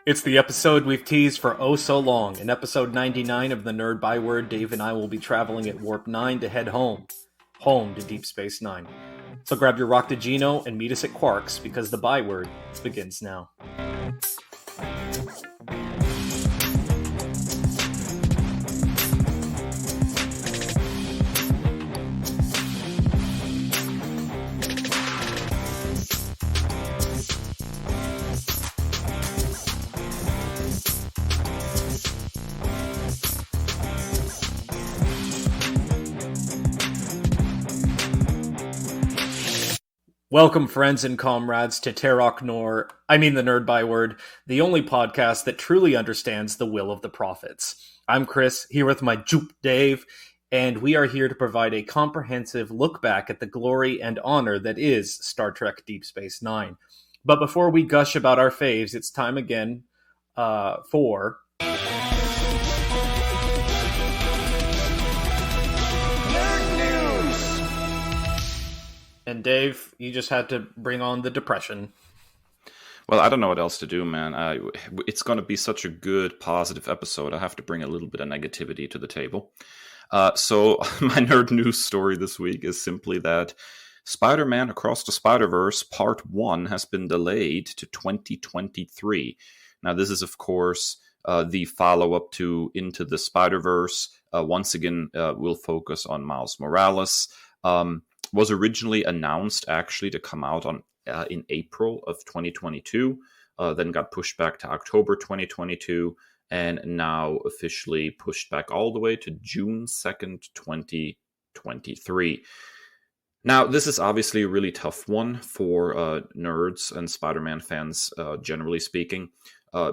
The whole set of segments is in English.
It's the episode we've teased for oh so long. In episode 99 of the Nerd Byword, Dave and I will be traveling at Warp 9 to head home to Deep Space Nine. So grab your Roctagino and meet us at Quarks, because the Byword begins now. Welcome, friends and comrades, to Terok Nor, the Nerd Byword, the only podcast that truly understands the will of the prophets. I'm Kris, here with my Jupe Dave, and we are here to provide a comprehensive look back at the glory and honor that is Star Trek Deep Space Nine. But before we gush about our faves, it's time again for... And Dave, you just had to bring on the depression. Well, I don't know what else to do, man. It's going to be such a good, positive episode. I have to bring a little bit of negativity to the table. So my nerd news story this week is simply that Spider-Man Across the Spider-Verse Part 1 has been delayed to 2023. Now, this is, of course, the follow-up to Into the Spider-Verse. Once again, we'll focus on Miles Morales. Was originally announced actually to come out in April of 2022, then got pushed back to October 2022, and now officially pushed back all the way to June 2nd, 2023. Now, this is obviously a really tough one for nerds and Spider-Man fans, generally speaking,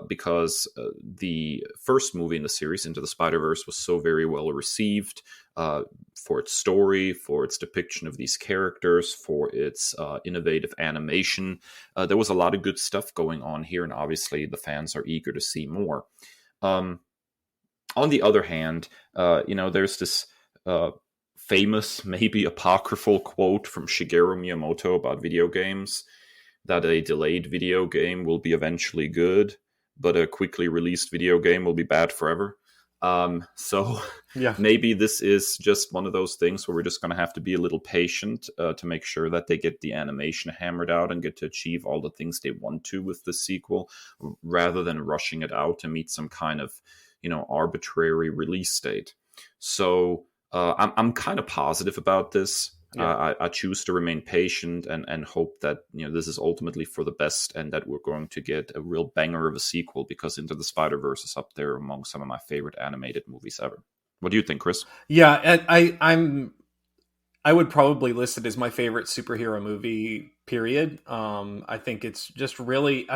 because the first movie in the series, Into the Spider-Verse, was so very well received for its story, for its depiction of these characters, for its innovative animation. There was a lot of good stuff going on here, and obviously the fans are eager to see more. On the other hand, there's this famous, maybe apocryphal quote from Shigeru Miyamoto about video games, that a delayed video game will be eventually good, but a quickly released video game will be bad forever. So maybe this is just one of those things where we're just going to have to be a little patient to make sure that they get the animation hammered out and get to achieve all the things they want to with the sequel, rather than rushing it out to meet some kind of, arbitrary release date. So I'm kind of positive about this. Yeah. I choose to remain patient and hope that this is ultimately for the best, and that we're going to get a real banger of a sequel, because Into the Spider-Verse is up there among some of my favorite animated movies ever. What do you think, Kris? Yeah, I would probably list it as my favorite superhero movie, period. I think it's just really...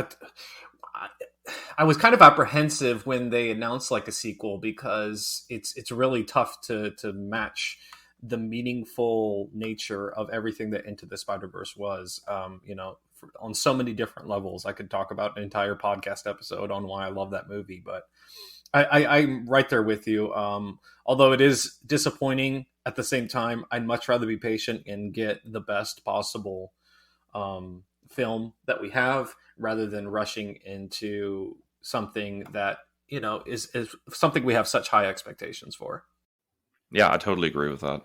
I was kind of apprehensive when they announced a sequel, because it's really tough to match the meaningful nature of everything that Into the Spider-Verse was, on so many different levels. I could talk about an entire podcast episode on why I love that movie, but I'm right there with you. Although it is disappointing, at the same time, I'd much rather be patient and get the best possible film that we have, rather than rushing into something that, is something we have such high expectations for. Yeah, I totally agree with that.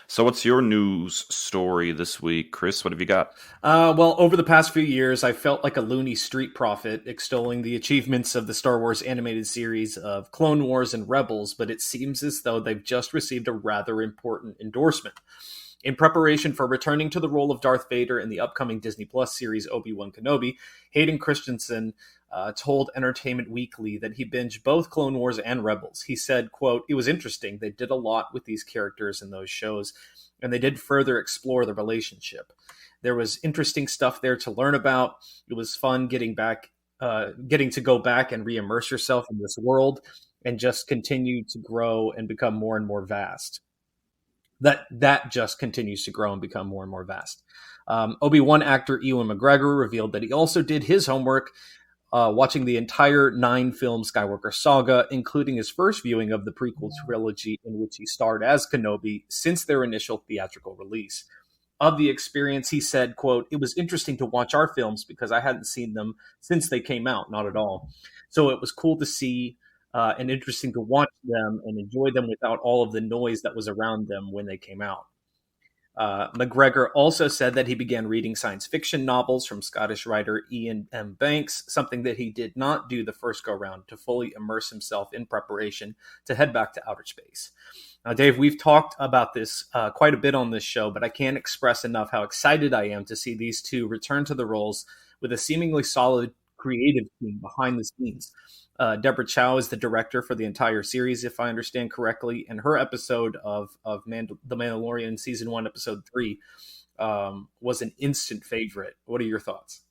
So what's your news story this week, Kris? What have you got? Well, over the past few years, I felt like a loony street prophet extolling the achievements of the Star Wars animated series of Clone Wars and Rebels, but it seems as though they've just received a rather important endorsement. In preparation for returning to the role of Darth Vader in the upcoming Disney Plus series Obi-Wan Kenobi, Hayden Christensen told Entertainment Weekly that he binged both Clone Wars and Rebels. He said, quote, "It was interesting. They did a lot with these characters in those shows, and they did further explore the relationship. There was interesting stuff there to learn about. It was fun getting to go back and re-immerse yourself in this world and just continue to grow and become more and more vast." That just continues to grow and become more and more vast. Obi-Wan actor Ewan McGregor revealed that he also did his homework, watching the entire 9-film Skywalker saga, including his first viewing of the prequel trilogy, in which he starred as Kenobi since their initial theatrical release. Of the experience, he said, quote, "It was interesting to watch our films because I hadn't seen them since they came out, not at all. So it was cool to see and interesting to watch them and enjoy them without all of the noise that was around them when they came out." McGregor also said that he began reading science fiction novels from Scottish writer Ian M. Banks, something that he did not do the first go-round to fully immerse himself in preparation to head back to outer space. Now, Dave, we've talked about this quite a bit on this show, but I can't express enough how excited I am to see these two return to the roles with a seemingly solid creative team behind the scenes. Deborah Chow is the director for the entire series, if I understand correctly, and her episode of The Mandalorian Season 1, Episode 3 was an instant favorite. What are your thoughts?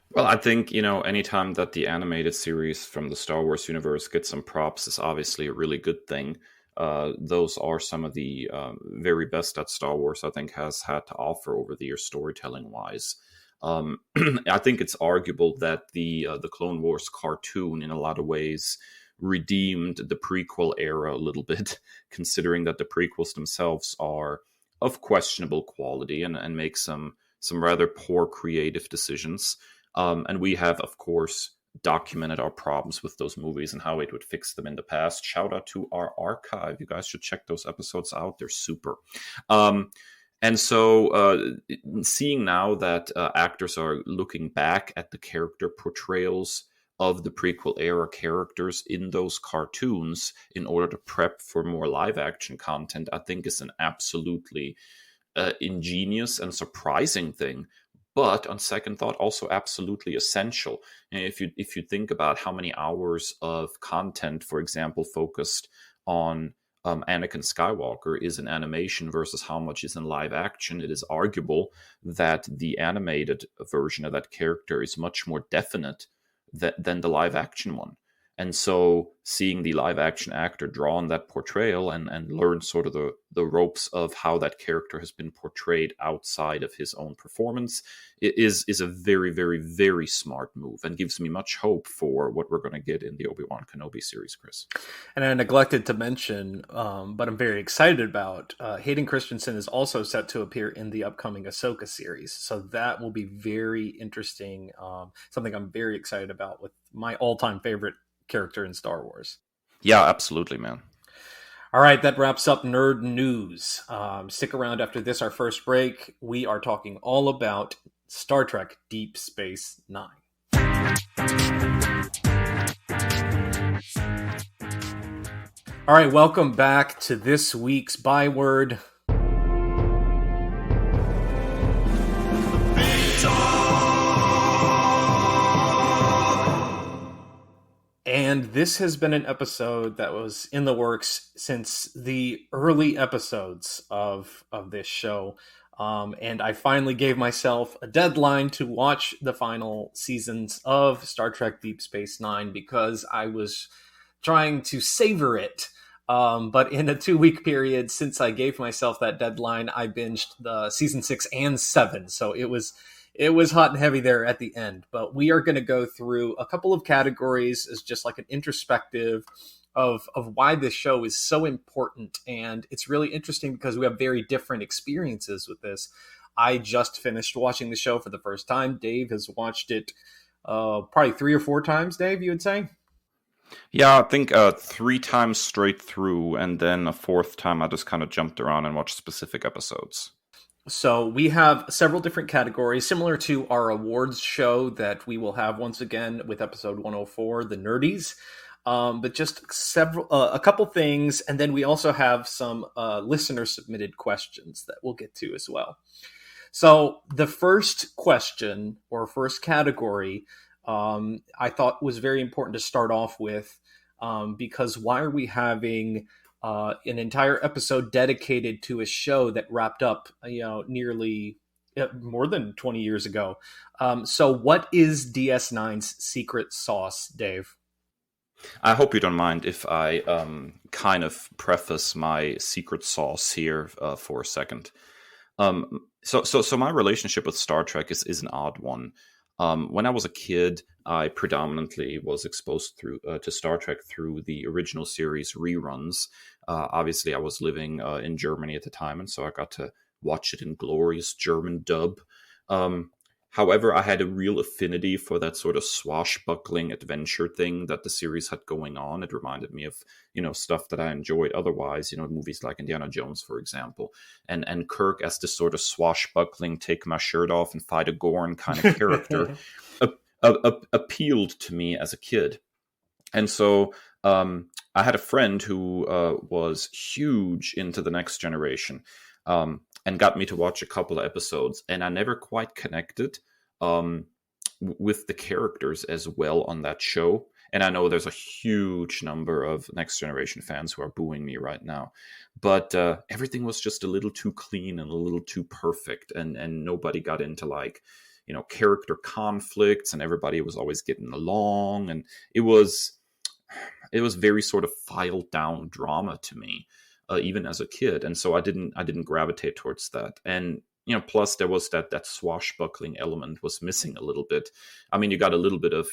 Well, I think, anytime that the animated series from the Star Wars universe gets some props is obviously a really good thing. Those are some of the very best that Star Wars, I think, has had to offer over the years, storytelling-wise. I think it's arguable that the Clone Wars cartoon, in a lot of ways, redeemed the prequel era a little bit, considering that the prequels themselves are of questionable quality and make some rather poor creative decisions. And we have, of course, documented our problems with those movies and how it would fix them in the past. Shout out to our archive. You guys should check those episodes out. They're super. And so seeing now that actors are looking back at the character portrayals of the prequel era characters in those cartoons in order to prep for more live action content, I think is an absolutely ingenious and surprising thing. But on second thought, also absolutely essential. And if you think about how many hours of content, for example, focused on Anakin Skywalker is in animation versus how much is in live action, it is arguable that the animated version of that character is much more definite than the live action one. And so seeing the live action actor draw on that portrayal and learn sort of the ropes of how that character has been portrayed outside of his own performance is a very, very, very smart move and gives me much hope for what we're going to get in the Obi-Wan Kenobi series, Chris. And I neglected to mention, but I'm very excited about, Hayden Christensen is also set to appear in the upcoming Ahsoka series. So that will be very interesting. Something I'm very excited about with my all-time favorite character in Star Wars. Yeah, absolutely, man. All right, that wraps up Nerd News. Stick around after this, our first break. We are talking all about Star Trek Deep Space Nine. All right, welcome back to this week's Byword. And this has been an episode that was in the works since the early episodes of this show. And I finally gave myself a deadline to watch the final seasons of Star Trek Deep Space Nine because I was trying to savor it. But in a 2-week period since I gave myself that deadline, I binged the season 6 and 7. So it was hot and heavy there at the end. But we are going to go through a couple of categories as just like an introspective of why this show is so important. And it's really interesting because we have very different experiences with this. I just finished watching the show for the first time. Dave has watched it probably 3 or 4 times, Dave, you would say? Yeah, I think 3 times straight through, and then a 4th time I just kind of jumped around and watched specific episodes. So we have several different categories, similar to our awards show that we will have once again with episode 104, the Nerdies. But just a couple things, and then we also have some listener-submitted questions that we'll get to as well. So the first question, or first category, I thought was very important to start off with, because why are we having an entire episode dedicated to a show that wrapped up, nearly more than 20 years ago? So what is DS9's secret sauce, Dave? I hope you don't mind if I kind of preface my secret sauce here for a second. So my relationship with Star Trek is an odd one. When I was a kid, I predominantly was exposed to Star Trek through the original series reruns. Obviously, I was living in Germany at the time, and so I got to watch it in glorious German dub. However, I had a real affinity for that sort of swashbuckling adventure thing that the series had going on. It reminded me of, stuff that I enjoyed otherwise, movies like Indiana Jones, for example. And Kirk as this sort of swashbuckling, take my shirt off and fight a Gorn kind of character appealed to me as a kid. And so I had a friend who was huge into The Next Generation. And got me to watch a couple of episodes, and I never quite connected with the characters as well on that show. And I know there's a huge number of Next Generation fans who are booing me right now, but everything was just a little too clean and a little too perfect, and nobody got into character conflicts, and everybody was always getting along, and it was very sort of filed down drama to me. Even as a kid, and so I didn't gravitate towards that. And plus there was that swashbuckling element was missing a little bit. I mean, you got a little bit of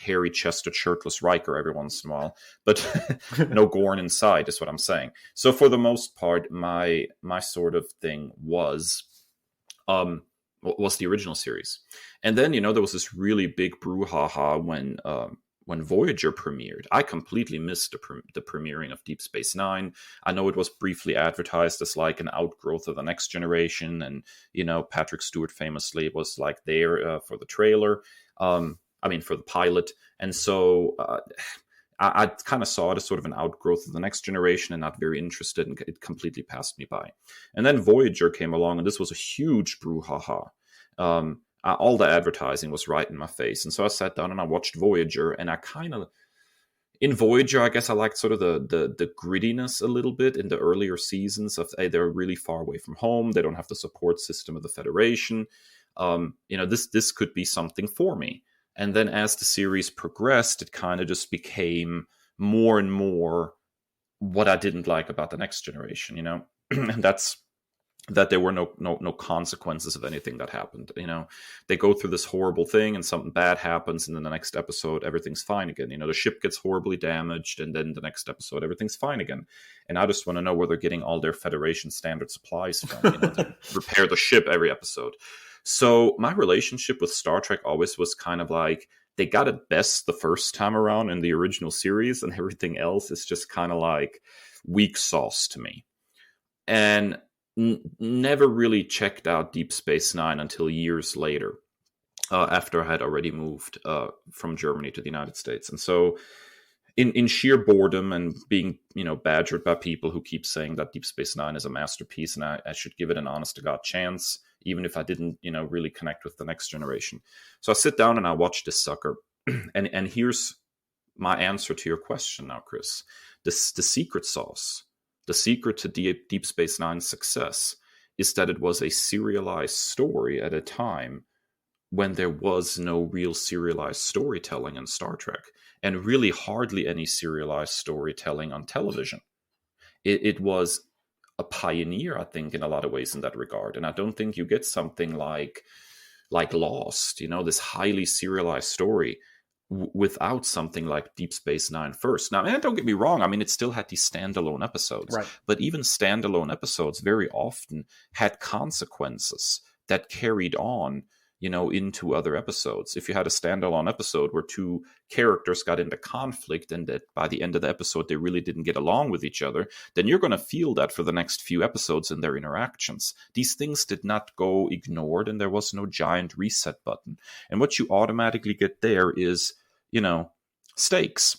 hairy chested shirtless Riker every once in a while, but no Gorn inside is what I'm saying. So for the most part, my sort of thing was the original series, and then there was this really big brouhaha when Voyager premiered. I completely missed the premiering of Deep Space Nine. I know it was briefly advertised as like an outgrowth of The Next Generation, and Patrick Stewart famously was like there for the trailer. For the pilot, and so I kind of saw it as sort of an outgrowth of The Next Generation, and not very interested, and it completely passed me by. And then Voyager came along, and this was a huge brouhaha. All the advertising was right in my face. And so I sat down and I watched Voyager, and in Voyager, I guess I liked sort of the grittiness a little bit in the earlier seasons of, hey, they're really far away from home. They don't have the support system of the Federation. This could be something for me. And then as the series progressed, it kind of just became more and more what I didn't like about The Next Generation, and that's that there were no consequences of anything that happened. They go through this horrible thing and something bad happens, and then the next episode everything's fine again. The ship gets horribly damaged, and then the next episode everything's fine again. And I just want to know where they're getting all their Federation standard supplies from, to repair the ship every episode. So my relationship with Star Trek always was kind of like, they got it best the first time around in the original series, and everything else is just kind of like weak sauce to me. And never really checked out Deep Space Nine until years later, after I had already moved from Germany to the United States. And so in sheer boredom and being, badgered by people who keep saying that Deep Space Nine is a masterpiece and I should give it an honest to God chance, even if I didn't, really connect with The Next Generation. So I sit down and I watch this sucker. and here's my answer to your question now, Chris. The secret sauce, the secret to Deep Space Nine's success is that it was a serialized story at a time when there was no real serialized storytelling in Star Trek, and really hardly any serialized storytelling on television. It was a pioneer, I think, in a lot of ways in that regard. And I don't think you get something like Lost, this highly serialized story without something like Deep Space Nine first. Now, and don't get me wrong, it still had these standalone episodes, right? But even standalone episodes very often had consequences that carried on, into other episodes. If you had a standalone episode where two characters got into conflict and that by the end of the episode they really didn't get along with each other, then you're going to feel that for the next few episodes in their interactions. These things did not go ignored, and there was no giant reset button. And what you automatically get there is, stakes.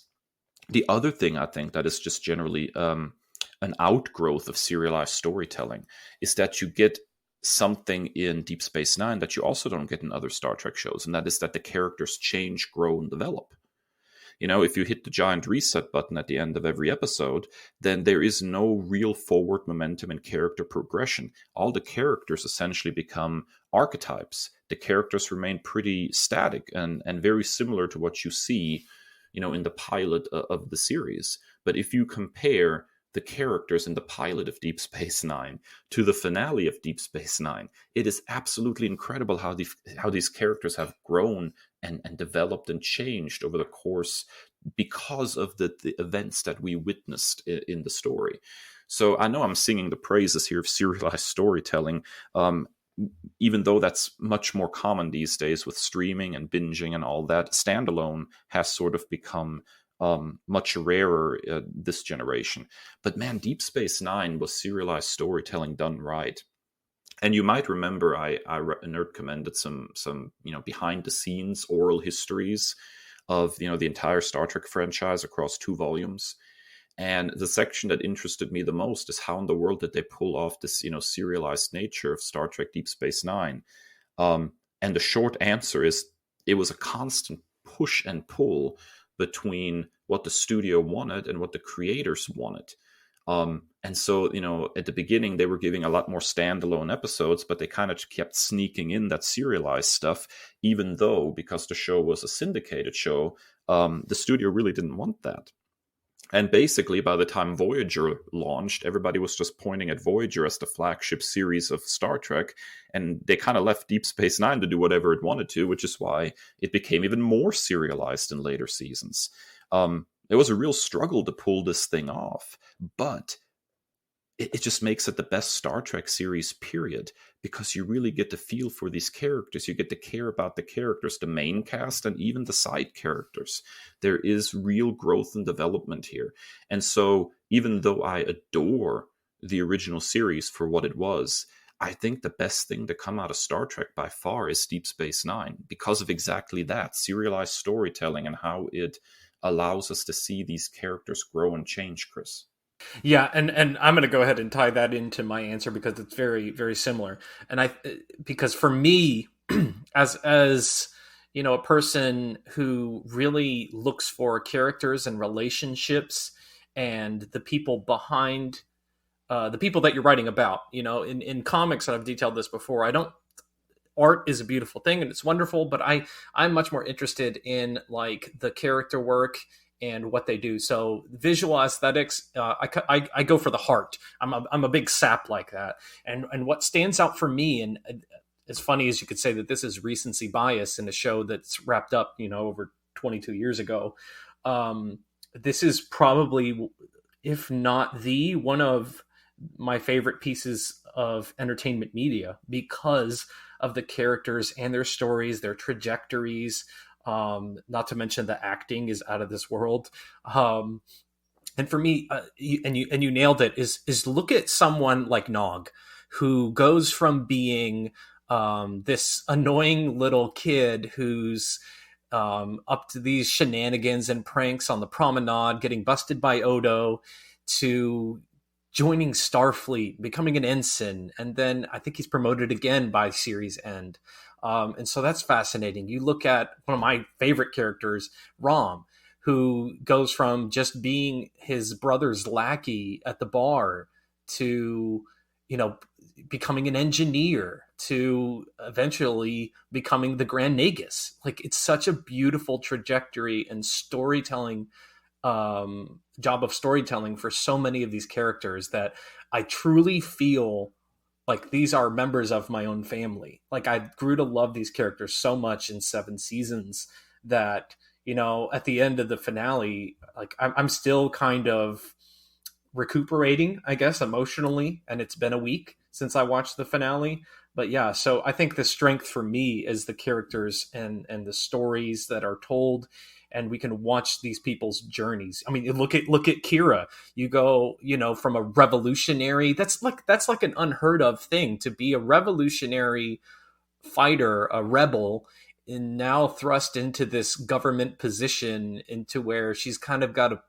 The other thing I think that is just generally an outgrowth of serialized storytelling is that you get something in Deep Space Nine that you also don't get in other Star Trek shows, and that is that the characters change, grow, and develop. If you hit the giant reset button at the end of every episode, then there is no real forward momentum and character progression. All the characters essentially become archetypes. The characters remain pretty static and very similar to what you see, in the pilot of the series. But if you compare the characters in the pilot of Deep Space Nine to the finale of Deep Space Nine, it is absolutely incredible how these characters have grown and developed and changed over the course because of the events that we witnessed in the story. So I know I'm singing the praises here of serialized storytelling, even though that's much more common these days with streaming and binging and all that. Standalone has sort of become much rarer this generation. But man, Deep Space Nine was serialized storytelling done right. And you might remember I nerd commended some behind the scenes oral histories of the entire Star Trek franchise across 2 volumes. And the section that interested me the most is how in the world did they pull off this serialized nature of Star Trek Deep Space Nine? And the short answer is it was a constant push and pull between what the studio wanted and what the creators wanted. And so, at the beginning, they were giving a lot more standalone episodes, but they kind of kept sneaking in that serialized stuff, even though, because the show was a syndicated show, the studio really didn't want that. And basically, by the time Voyager launched, everybody was just pointing at Voyager as the flagship series of Star Trek, and they kind of left Deep Space Nine to do whatever it wanted to, which is why it became even more serialized in later seasons. It was a real struggle to pull this thing off, but it just makes it the best Star Trek series, period, because you really get to feel for these characters. You get to care about the characters, the main cast, and even the side characters. There is real growth and development here. And so even though I adore the original series for what it was, I think the best thing to come out of Star Trek by far is Deep Space Nine, because of exactly that, serialized storytelling and how it allows us to see these characters grow and change, Kris. Yeah, and I'm going to go ahead and tie that into my answer because it's very, very similar. And because for me, as a person who really looks for characters and relationships and the people behind the people that you're writing about, in comics, and I've detailed this before, art is a beautiful thing and it's wonderful, but I'm much more interested in like the character work and what they do. So visual aesthetics, I go for the heart. I'm a big sap like that. And what stands out for me, and as funny as you could say that this is recency bias in a show that's wrapped up, over 22 years ago. This is probably, if not the one of my favorite pieces of entertainment media because of the characters and their stories, their trajectories. Not to mention the acting is out of this world. And for me, you nailed it, is look at someone like Nog, who goes from being this annoying little kid who's up to these shenanigans and pranks on the promenade, getting busted by Odo, to joining Starfleet, becoming an ensign, and then I think he's promoted again by series end. And so that's fascinating. You look at one of my favorite characters, Rom, who goes from just being his brother's lackey at the bar to, becoming an engineer to eventually becoming the Grand Nagus. Like, it's such a beautiful trajectory and storytelling, job of storytelling for so many of these characters that I truly feel like these are members of my own family. Like, I grew to love these characters so much in 7 seasons that, at the end of the finale, like I'm still kind of recuperating, I guess, emotionally. And it's been a week since I watched the finale. But yeah, so I think the strength for me is the characters and the stories that are told, and we can watch these people's journeys. I mean, look at Kira. You go, from a revolutionary, that's like an unheard of thing, to be a revolutionary fighter, a rebel, and now thrust into this government position, into where she's kind of got to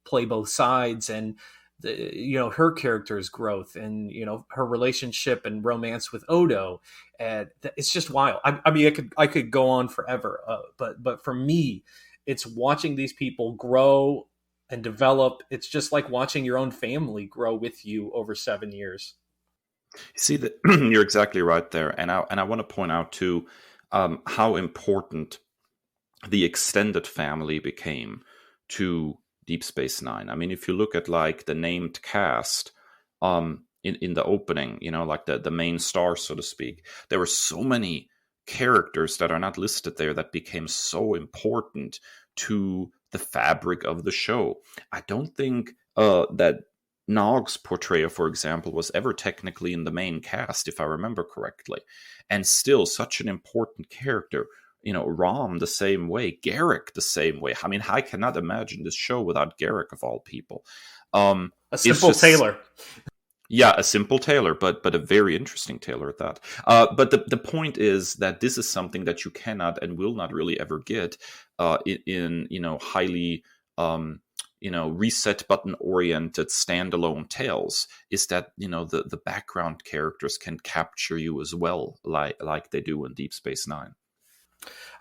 play both sides, and her character's growth, and her relationship and romance with Odo, and it's just wild. I mean, I could go on forever, but for me, it's watching these people grow and develop. It's just like watching your own family grow with you over 7 years. You see that you're exactly right there, and I want to point out too how important the extended family became to Deep Space Nine. I mean, if you look at like the named cast in the opening, like the main star, so to speak, there were so many characters that are not listed there that became so important to the fabric of the show. I don't think that Nog's portrayal, for example, was ever technically in the main cast, if I remember correctly, and still such an important character. Rom the same way, Garrick the same way. I mean, I cannot imagine this show without Garrick of all people. A simple tailor. Yeah, a simple tailor, but a very interesting tailor at that. But the point is that this is something that you cannot and will not really ever get in highly reset button oriented standalone tales. Is that the background characters can capture you as well, like they do in Deep Space Nine.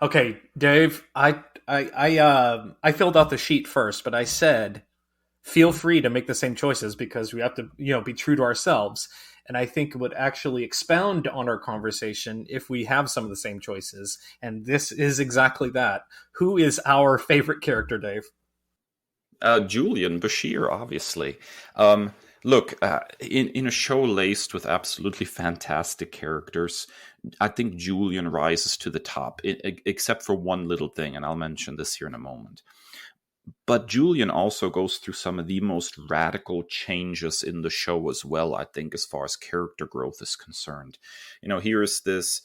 Okay, Dave, I filled out the sheet first, but I said, feel free to make the same choices because we have to, be true to ourselves. And I think it would actually expound on our conversation if we have some of the same choices. And this is exactly that. Who is our favorite character, Dave? Julian Bashir, obviously. Look, in a show laced with absolutely fantastic characters, I think Julian rises to the top, except for one little thing, and I'll mention this here in a moment. But Julian also goes through some of the most radical changes in the show as well, I think, as far as character growth is concerned. Here's this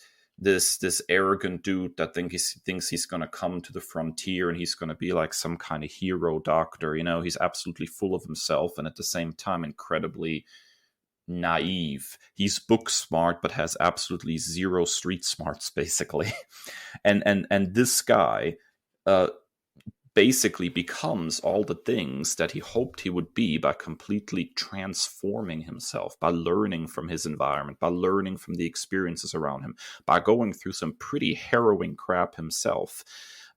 arrogant dude that thinks he's going to come to the frontier and he's going to be like some kind of hero doctor. He's absolutely full of himself and at the same time incredibly naive. He's book smart but has absolutely zero street smarts, basically. and this guy basically becomes all the things that he hoped he would be by completely transforming himself, by learning from his environment, by learning from the experiences around him, by going through some pretty harrowing crap himself.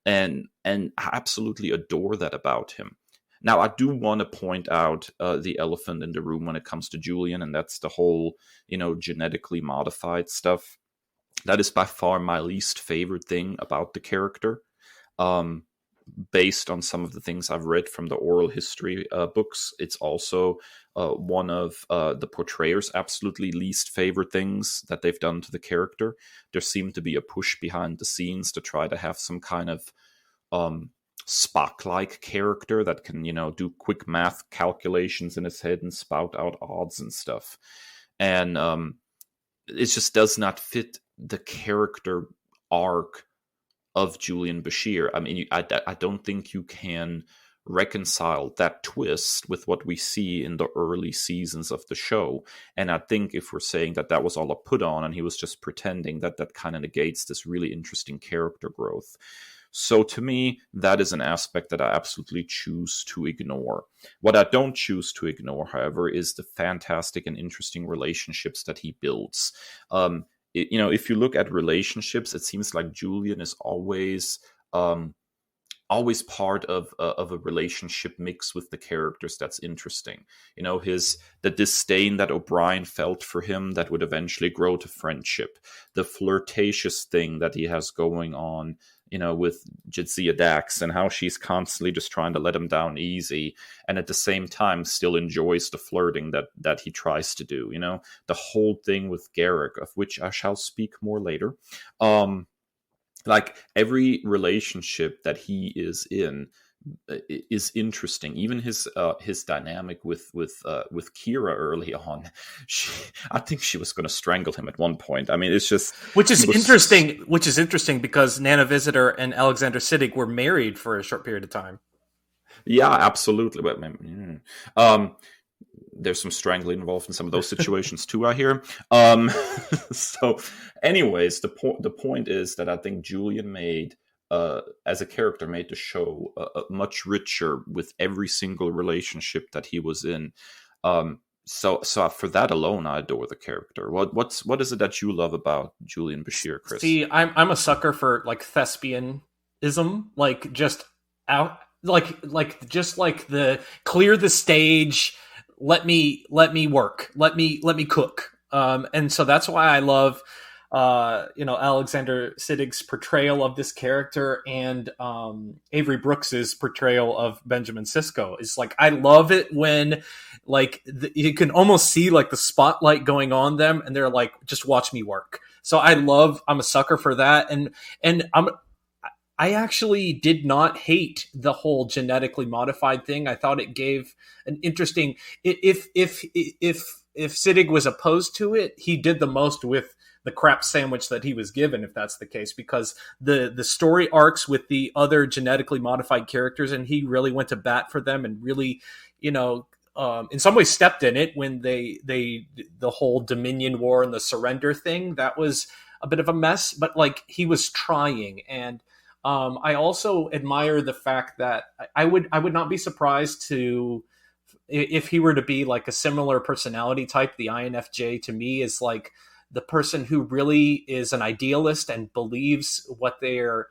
And I absolutely adore that about him. Now, I do want to point out the elephant in the room when it comes to Julian, and that's the whole, genetically modified stuff. That is by far my least favorite thing about the character. Based on some of the things I've read from the oral history books, it's also one of the portrayer's absolutely least favorite things that they've done to the character. There seemed to be a push behind the scenes to try to have some kind of Spock-like character that can, do quick math calculations in his head and spout out odds and stuff. And it just does not fit the character arc of Julian Bashir. I mean, I don't think you can reconcile that twist with what we see in the early seasons of the show. And I think if we're saying that was all a put on and he was just pretending, that kind of negates this really interesting character growth. So to me, that is an aspect that I absolutely choose to ignore. What I don't choose to ignore, however, is the fantastic and interesting relationships that he builds. If you look at relationships, it seems like Julian is always part of a relationship mix with the characters that's interesting. The disdain that O'Brien felt for him that would eventually grow to friendship, the flirtatious thing that he has going on, with Jadzia Dax and how she's constantly just trying to let him down easy and at the same time still enjoys the flirting that he tries to do, the whole thing with Garrick, of which I shall speak more later. Like every relationship that he is in is interesting. Even his dynamic with Kira early on. I think she was going to strangle him at one point. I mean, it's just which is interesting because Nana Visitor and Alexander Siddig were married for a short period of time. Yeah, absolutely. But there's some strangling involved in some of those situations too, I hear. So, anyways, the point is that I think Julian as a character, made the show much richer with every single relationship that he was in. So for that alone, I adore the character. What is it that you love about Julian Bashir, Kris? See, I'm a sucker for like thespianism, like just out, like just like the clear the stage. Let me work. Let me cook. And so that's why I love. Alexander Siddig's portrayal of this character and Avery Brooks's portrayal of Benjamin Cisco. It's like I love it when like you can almost see like the spotlight going on them, and they're like, "Just watch me work." So I'm a sucker for that, and I actually did not hate the whole genetically modified thing. I thought it gave an interesting. If Siddig was opposed to it, he did the most with the crap sandwich that he was given, if that's the case, because the story arcs with the other genetically modified characters, and he really went to bat for them and really, in some ways stepped in it when they the whole Dominion War and the surrender thing, that was a bit of a mess, but like he was trying. And I also admire the fact that I would not be surprised to if he were to be like a similar personality type. The INFJ to me is like the person who really is an idealist and believes what their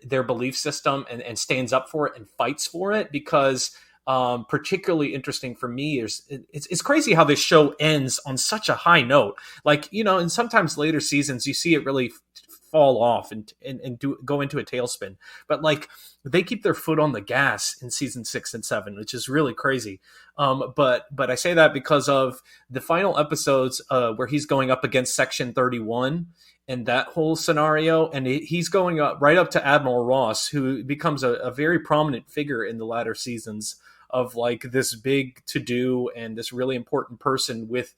belief system and stands up for it and fights for it, because particularly interesting for me is it's crazy how this show ends on such a high note. Like, and sometimes later seasons you see it really fall off and go into a tailspin, but like they keep their foot on the gas in season 6 and 7, which is really crazy. But I say that because of the final episodes where he's going up against Section 31 and that whole scenario, and he's going up right up to Admiral Ross, who becomes a very prominent figure in the latter seasons of like this big to-do and this really important person with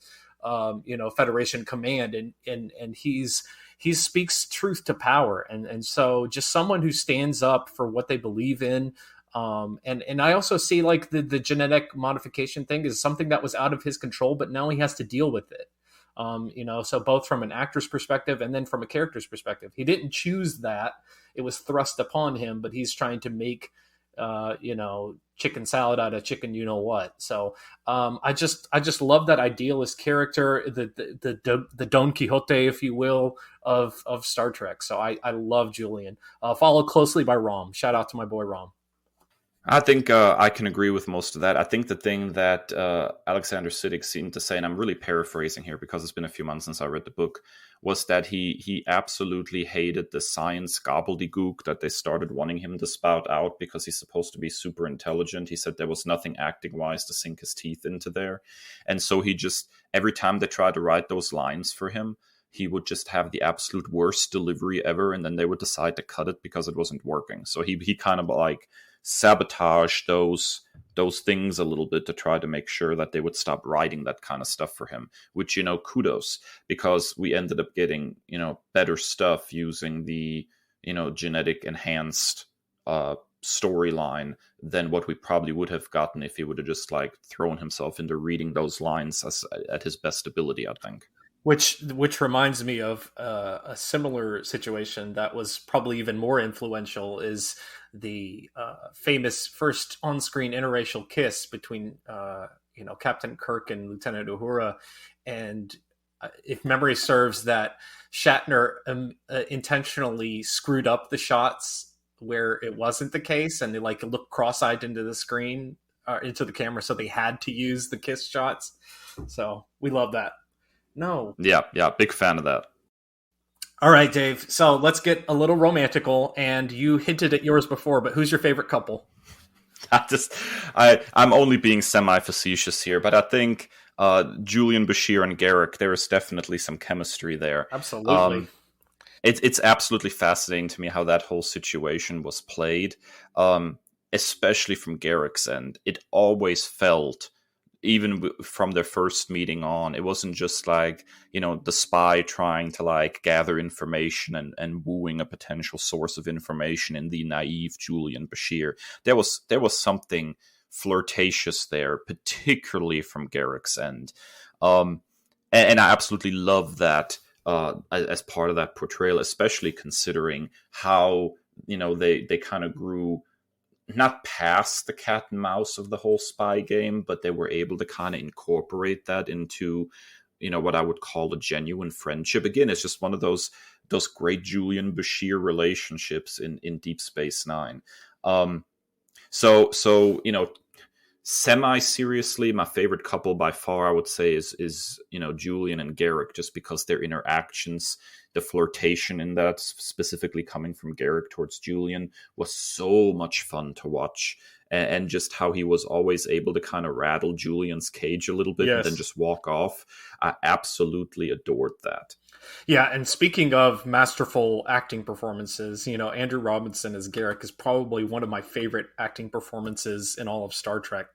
Federation command, and he speaks truth to power, and so just someone who stands up for what they believe in. And I also see like the genetic modification thing is something that was out of his control, but now he has to deal with it. So both from an actor's perspective and then from a character's perspective, he didn't choose that; it was thrust upon him. But he's trying to make, chicken salad out of chicken, what. So I just love that idealist character, the Don Quixote, if you will, of Star Trek. So I love Julian. Followed closely by Rom. Shout out to my boy Rom. I think I can agree with most of that. I think the thing that Alexander Siddig seemed to say, and I'm really paraphrasing here because it's been a few months since I read the book, was that he absolutely hated the science gobbledygook that they started wanting him to spout out because he's supposed to be super intelligent. He said there was nothing acting-wise to sink his teeth into there. And so he just, every time they tried to write those lines for him, he would just have the absolute worst delivery ever, and then they would decide to cut it because it wasn't working. So he kind of like sabotage those things a little bit to try to make sure that they would stop writing that kind of stuff for him, which, kudos, because we ended up getting, better stuff using the, genetic enhanced storyline than what we probably would have gotten if he would have just like thrown himself into reading those lines at his best ability, I think. Which reminds me of a similar situation that was probably even more influential is the famous first on-screen interracial kiss between Captain Kirk and Lieutenant Uhura, and if memory serves, that Shatner intentionally screwed up the shots where it wasn't the case, and they like looked cross-eyed into the screen, into the camera, so they had to use the kiss shots. So we love that. No. Yeah, big fan of that. All right, Dave. So let's get a little romantical, and you hinted at yours before, but who's your favorite couple? I'm only being semi-facetious here, but I think Julian Bashir and Garrick, there is definitely some chemistry there. Absolutely. It's absolutely fascinating to me how that whole situation was played, especially from Garrick's end. It always felt, even from their first meeting on, it wasn't just like, the spy trying to like gather information and wooing a potential source of information in the naive Julian Bashir. There was something flirtatious there, particularly from Garrick's end. And I absolutely love that as part of that portrayal, especially considering how, they kind of grew not past the cat and mouse of the whole spy game, but they were able to kind of incorporate that into, what I would call a genuine friendship. Again, it's just one of those great Julian Bashir relationships in Deep Space Nine. So semi-seriously, my favorite couple by far, I would say, is Julian and Garrick, just because their interactions, the flirtation in that, specifically coming from Garrick towards Julian, was so much fun to watch. And just how he was always able to kind of rattle Julian's cage a little bit, yes, and then just walk off. I absolutely adored that. Yeah, and speaking of masterful acting performances, Andrew Robinson as Garrick is probably one of my favorite acting performances in all of Star Trek.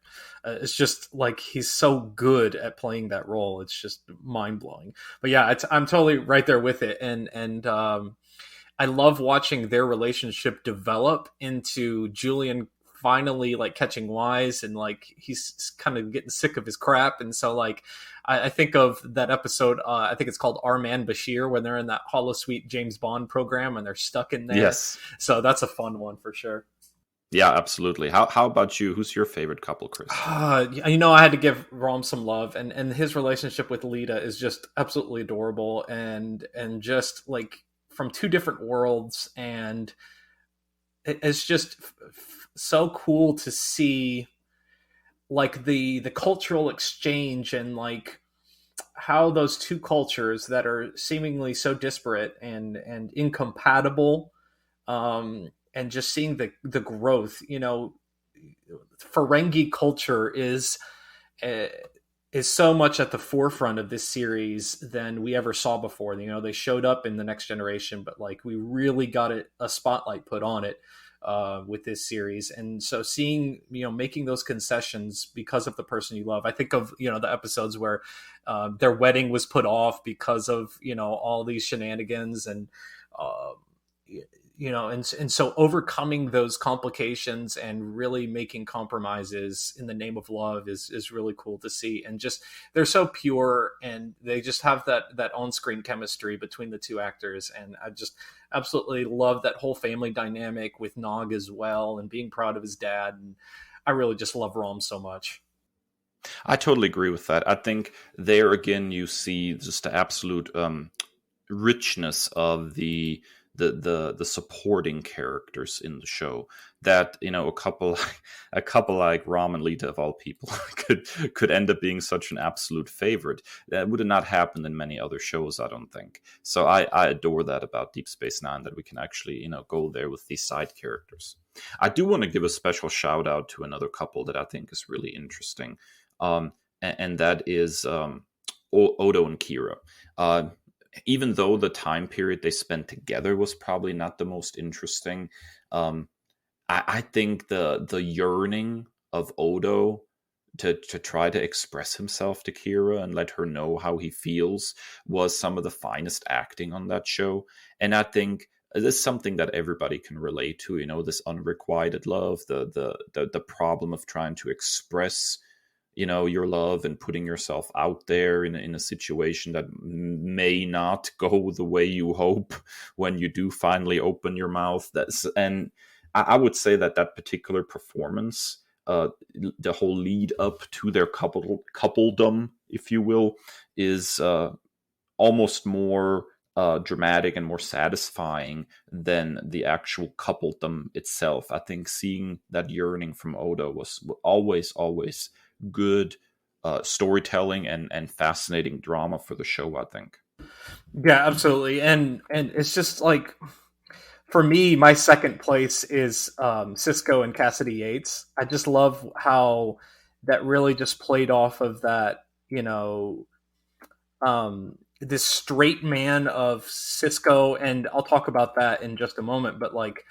It's just like he's so good at playing that role. It's just mind blowing. But yeah, I'm totally right there with it, and I love watching their relationship develop into Julian finally like catching wise, and like he's kind of getting sick of his crap, and so like I think of that episode. I think it's called Our Man Bashir, when they're in that holosuite James Bond program and they're stuck in there. Yes. So that's a fun one for sure. Yeah, absolutely. How about you? Who's your favorite couple, Kris? I had to give Rom some love, and his relationship with Lita is just absolutely adorable, and just like from two different worlds, and it's just so cool to see like the cultural exchange, and like how those two cultures that are seemingly so disparate and incompatible, and just seeing the growth. Ferengi culture is so much at the forefront of this series than we ever saw before. They showed up in the Next Generation, but like we really got a spotlight put on it with this series. And so seeing, making those concessions because of the person you love. I think of, the episodes where their wedding was put off because of, all these shenanigans, and and so overcoming those complications and really making compromises in the name of love is really cool to see. And just they're so pure, and they just have that on-screen chemistry between the two actors, and I just absolutely love that whole family dynamic with Nog as well, and being proud of his dad. And I really just love Rom so much. I totally agree with that. I think there again you see just the absolute richness of the supporting characters in the show, that a couple like Rom and Lita of all people could end up being such an absolute favorite. That would have not happened in many other shows, I don't think. So I adore that about Deep Space Nine, that we can actually go there with these side characters. I do want to give a special shout out to another couple that I think is really interesting, and that is Odo and Kira. Even though the time period they spent together was probably not the most interesting, I think the yearning of Odo to try to express himself to Kira and let her know how he feels was some of the finest acting on that show. And I think this is something that everybody can relate to, this unrequited love, the problem of trying to express your love and putting yourself out there in a situation that may not go the way you hope when you do finally open your mouth. And I would say that particular performance, the whole lead up to their coupledom, if you will, is almost more dramatic and more satisfying than the actual coupledom itself. I think seeing that yearning from Odo was always good storytelling and fascinating drama for the show, I think. Yeah, absolutely. And it's just like, for me, my second place is Cisco and Cassidy Yates. I just love how that really just played off of that, this straight man of Cisco, and I'll talk about that in just a moment, but like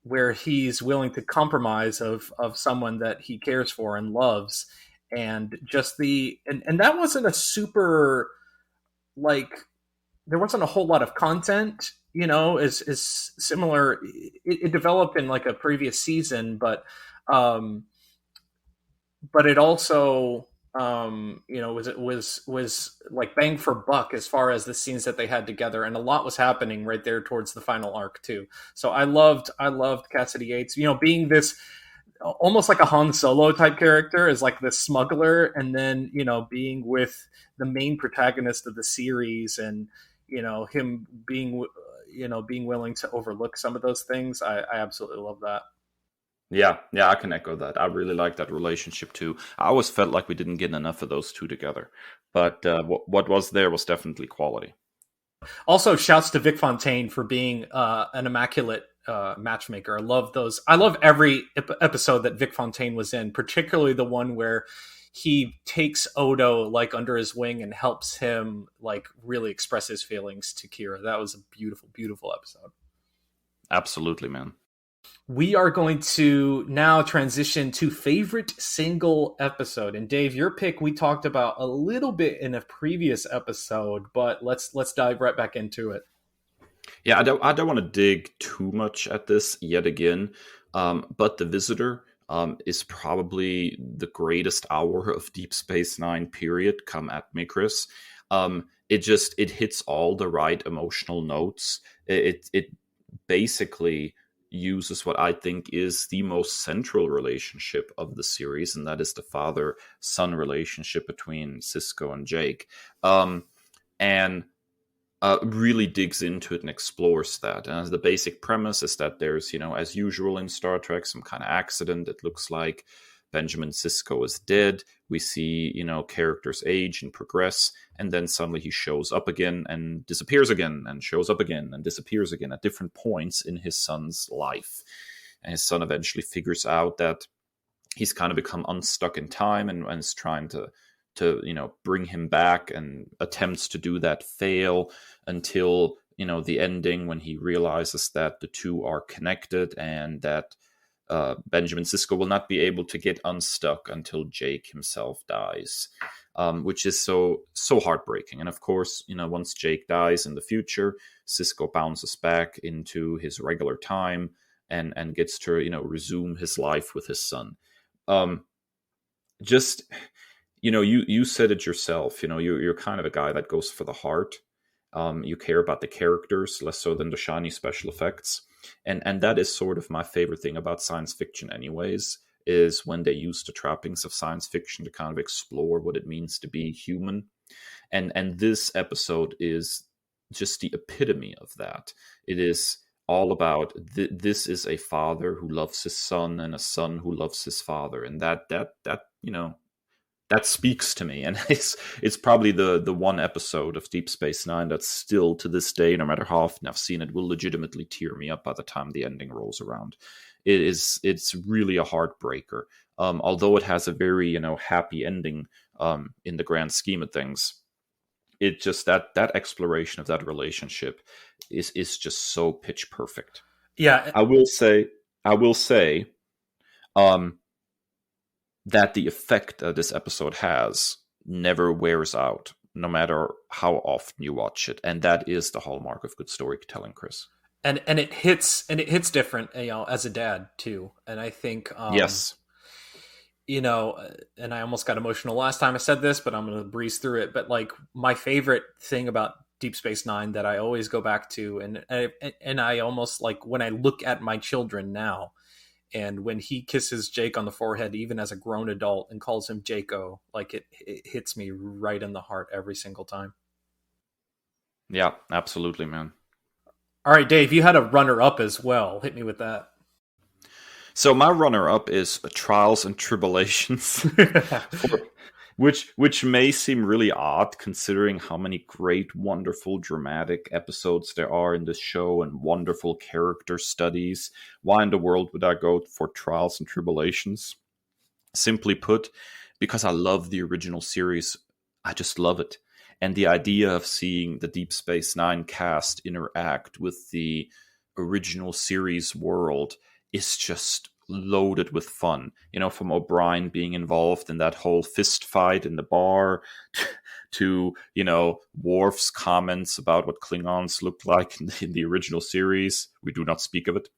where he's willing to compromise of someone that he cares for and loves. And just and that wasn't a super, like, there wasn't a whole lot of content, is similar. It developed in like a previous season, but it also, was like bang for buck as far as the scenes that they had together, and a lot was happening right there towards the final arc too. So I loved Cassidy Yates, being this almost like a Han Solo type character, as like this smuggler, and then being with the main protagonist of the series, and him being willing to overlook some of those things. I absolutely love that. Yeah, I can echo that. I really like that relationship too. I always felt like we didn't get enough of those two together, but what was there was definitely quality. Also, shouts to Vic Fontaine for being an immaculate matchmaker. I love those. I love every episode that Vic Fontaine was in, particularly the one where he takes Odo like under his wing and helps him like really express his feelings to Kira. That was a beautiful, beautiful episode. Absolutely, man. We are going to now transition to favorite single episode. And Dave, your pick we talked about a little bit in a previous episode, but let's dive right back into it. Yeah, I don't want to dig too much at this yet again, but The Visitor is probably the greatest hour of Deep Space Nine, period. Come at me, Kris. It hits all the right emotional notes. It basically uses what I think is the most central relationship of the series, and that is the father-son relationship between Cisco and Jake. And really digs into it and explores that. And the basic premise is that there's, as usual in Star Trek, some kind of accident. It looks like Benjamin Cisco is dead. We see, characters age and progress, and then suddenly he shows up again and disappears again, and shows up again and disappears again at different points in his son's life. And his son eventually figures out that he's kind of become unstuck in time and is trying to bring him back, and attempts to do that fail until, the ending, when he realizes that the two are connected, and that Benjamin Cisco will not be able to get unstuck until Jake himself dies, which is so heartbreaking. And of course, once Jake dies in the future, Cisco bounces back into his regular time and gets to, resume his life with his son. You said it yourself. You're kind of a guy that goes for the heart. You care about the characters less so than the shiny special effects, and that is sort of my favorite thing about science fiction, anyways. Is when they use the trappings of science fiction to kind of explore what it means to be human, and this episode is just the epitome of that. It is all about this is a father who loves his son, and a son who loves his father, and that speaks to me. And it's probably the one episode of Deep Space Nine that still to this day, no matter how often I've seen it, will legitimately tear me up by the time the ending rolls around. It's really a heartbreaker. Although it has a very, happy ending in the grand scheme of things. It just that exploration of that relationship is just so pitch perfect. Yeah. I will say that the effect this episode has never wears out, no matter how often you watch it, and that is the hallmark of good storytelling, Kris. And it hits different, as a dad too. And I think, yes, and I almost got emotional last time I said this, but I'm going to breeze through it. But like, my favorite thing about Deep Space Nine that I always go back to, and I almost like when I look at my children now. And when he kisses Jake on the forehead, even as a grown adult, and calls him Jaco, like it hits me right in the heart every single time. Yeah, absolutely, man. All right, Dave, you had a runner-up as well. Hit me with that. So my runner-up is Trials and Tribulations, which may seem really odd considering how many great, wonderful, dramatic episodes there are in this show and wonderful character studies. Why in the world would I go for Trials and Tribulations? Simply put, because I love the original series. I just love it. And the idea of seeing the Deep Space Nine cast interact with the original series world is just loaded with fun. From O'Brien being involved in that whole fist fight in the bar to Worf's comments about what Klingons looked like in the original series. We do not speak of it.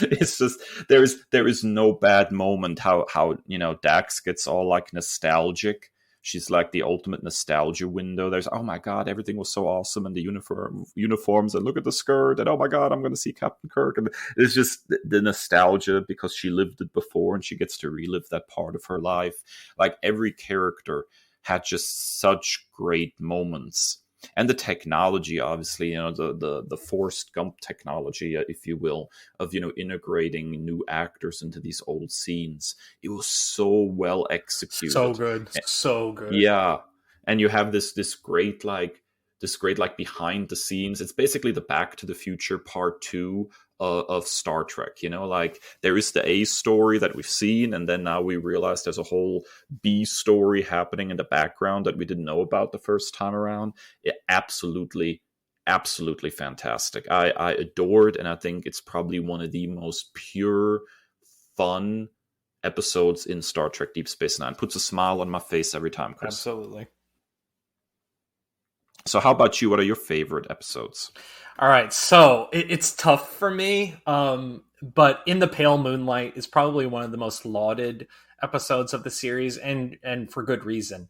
It's just there is no bad moment. How Dax gets all like nostalgic. She's like the ultimate nostalgia window. There's, oh my God, everything was so awesome, and the uniforms, and look at the skirt, and oh my God, I'm going to see Captain Kirk. And it's just the nostalgia because she lived it before and she gets to relive that part of her life. Like every character had just such great moments. And the technology, obviously, the Forrest Gump technology, if you will, of, integrating new actors into these old scenes. It was so well executed. So good. So good. Yeah. And you have this great behind the scenes. It's basically the Back to the Future Part 2 of Star Trek. You know, like there is the A story that we've seen, and then now we realize there's a whole B story happening in the background that we didn't know about the first time around. It absolutely fantastic. I adore it, and I think it's probably one of the most pure, fun episodes in Star Trek Deep Space Nine. Puts a smile on my face every time, Kris. Absolutely. So how about you? What are your favorite episodes? All right, so it's tough for me, but In the Pale Moonlight is probably one of the most lauded episodes of the series, and for good reason.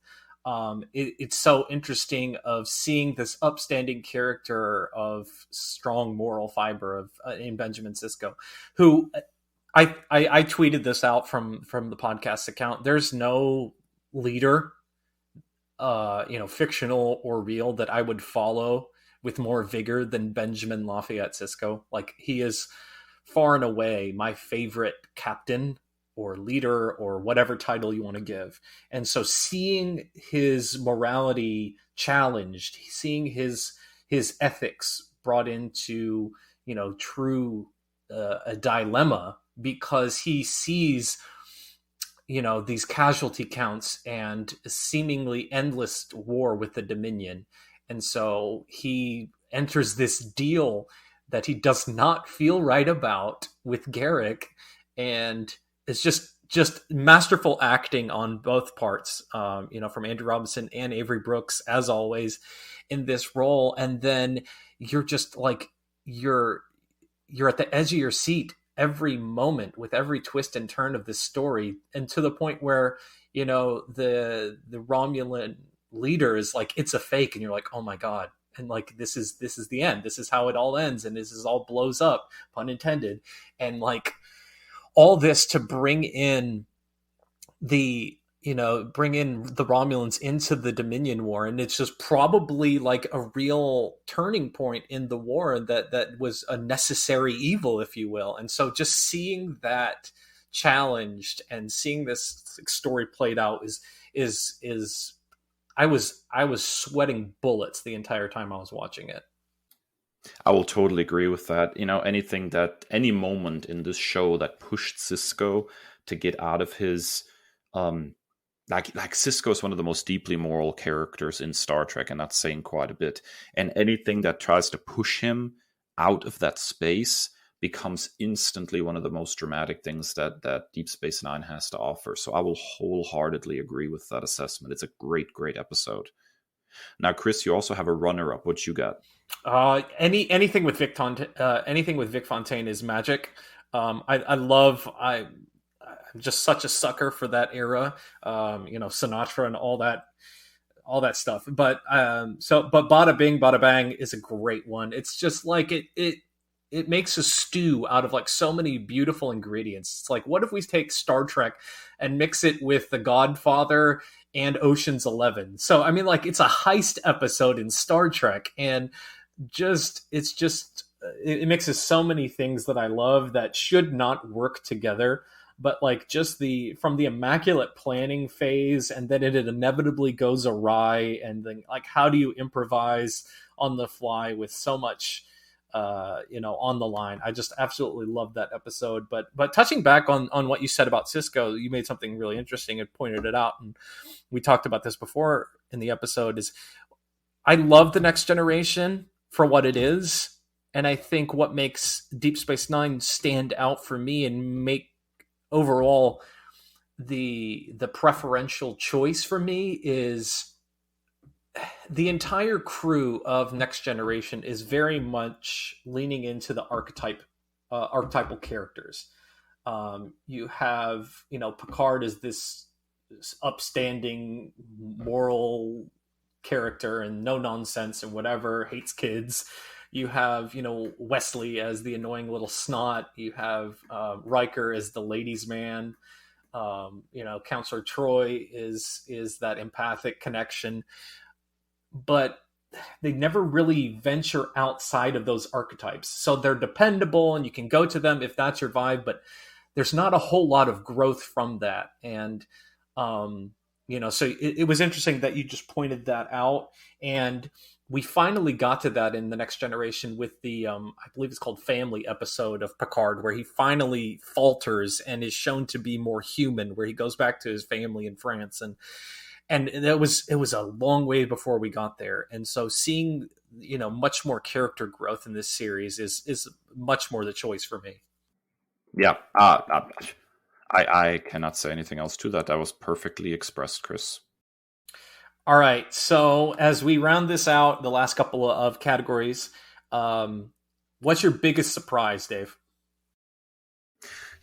It's so interesting of seeing this upstanding character of strong moral fiber in Benjamin Cisco, who I tweeted this out from the podcast account. There's no leader, fictional or real, that I would follow with more vigor than Benjamin Lafayette Cisco. Like, he is far and away my favorite captain or leader or whatever title you want to give. And so seeing his morality challenged, seeing his ethics brought into, true a dilemma, because he sees, these casualty counts and seemingly endless war with the Dominion. And so he enters this deal that he does not feel right about with Garrick, and it's just masterful acting on both parts, from Andrew Robinson and Avery Brooks, as always, in this role. And then you're just like, you're at the edge of your seat every moment with every twist and turn of this story, and to the point where, the Romulan leader is like, it's a fake, and you're like, oh my God. And like, this is the end. This is how it all ends. And this is all blows up, pun intended. And like, all this to bring in the Romulans into the Dominion War. And it's just probably like a real turning point in the war that was a necessary evil, if you will. And so just seeing that challenged and seeing this story played out is I was sweating bullets the entire time I was watching it. I will totally agree with that. Any moment in this show that pushed Cisco to get out of his, like Cisco is one of the most deeply moral characters in Star Trek, and that's saying quite a bit. And anything that tries to push him out of that space becomes instantly one of the most dramatic things that Deep Space Nine has to offer. So I will wholeheartedly agree with that assessment. It's a great, great episode. Now, Kris, you also have a runner-up. What you got? Anything with Vic Fontaine is magic. I'm just such a sucker for that era. Sinatra and all that stuff. But Bada Bing Bada Bang is a great one. It's just like it makes a stew out of like so many beautiful ingredients. It's like, what if we take Star Trek and mix it with The Godfather and Ocean's 11? So, I mean, like, it's a heist episode in Star Trek, and it mixes so many things that I love that should not work together. But like, just from the immaculate planning phase, and then it inevitably goes awry, and then like, how do you improvise on the fly with so much on the line? I just absolutely love that episode. But touching back on what you said about Cisco, you made something really interesting and pointed it out, and we talked about this before in the episode. Is I love The Next Generation for what it is, and I think what makes Deep Space Nine stand out for me and make overall the preferential choice for me is the entire crew of Next Generation is very much leaning into the archetypal characters. You have, Picard is this upstanding moral character and no nonsense and whatever, hates kids. You have, Wesley as the annoying little snot. You have Riker as the ladies' man. Counselor Troy is that empathic connection. But they never really venture outside of those archetypes. So they're dependable and you can go to them if that's your vibe, but there's not a whole lot of growth from that. And, so it was interesting that you just pointed that out. And we finally got to that in The Next Generation with the I believe it's called Family episode of Picard, where he finally falters and is shown to be more human, where he goes back to his family in France, and it was a long way before we got there. And so seeing, much more character growth in this series is much more the choice for me. Yeah, I cannot say anything else to that. That was perfectly expressed, Kris. All right, so as we round this out, the last couple of categories, what's your biggest surprise, Dave?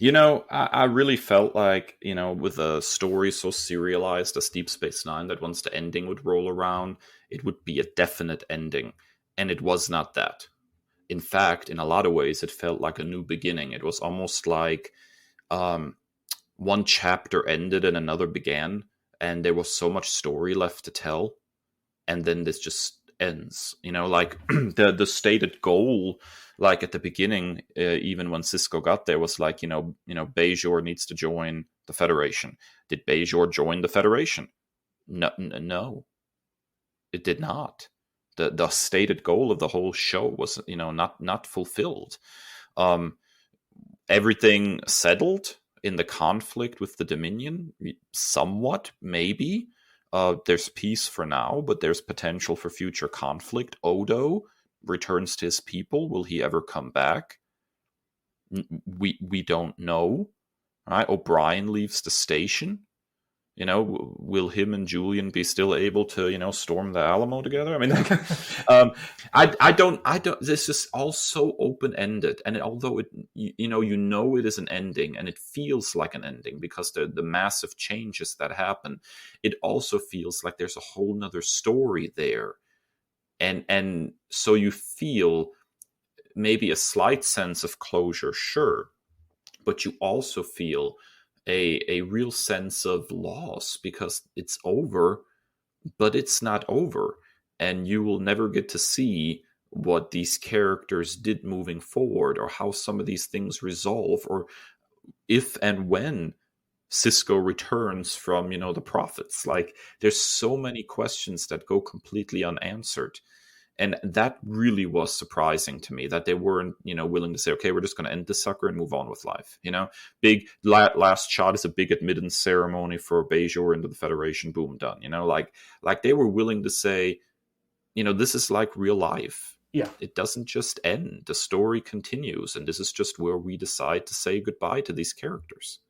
I really felt like, with a story so serialized as Deep Space Nine, that once the ending would roll around, it would be a definite ending. And it was not that. In fact, in a lot of ways, it felt like a new beginning. It was almost like one chapter ended and another began, and there was so much story left to tell. And then this just ends, like the stated goal, like at the beginning, even when Cisco got there, was like, Bajor needs to join the Federation. Did Bajor join the Federation? No, it did not. The stated goal of the whole show was, not fulfilled. Everything settled in the conflict with the Dominion, somewhat, maybe. There's peace for now, but there's potential for future conflict. Odo returns to his people. Will he ever come back? We don't know. Right? O'Brien leaves the station. Will him and Julian be still able to, storm the Alamo together? I mean, I don't. This is all so open ended, and although it, it is an ending, and it feels like an ending because the massive changes that happen, it also feels like there's a whole nother story there, and so you feel maybe a slight sense of closure, sure, but you also feel a real sense of loss because it's over, but it's not over. And you will never get to see what these characters did moving forward, or how some of these things resolve, or if and when Cisco returns from, the prophets. Like, there's so many questions that go completely unanswered. And that really was surprising to me, that they weren't, willing to say, okay, we're just going to end this sucker and move on with life. Big last shot is a big admittance ceremony for Bajor into the Federation. Boom, done. Like they were willing to say, this is like real life. Yeah, it doesn't just end. The story continues, and this is just where we decide to say goodbye to these characters.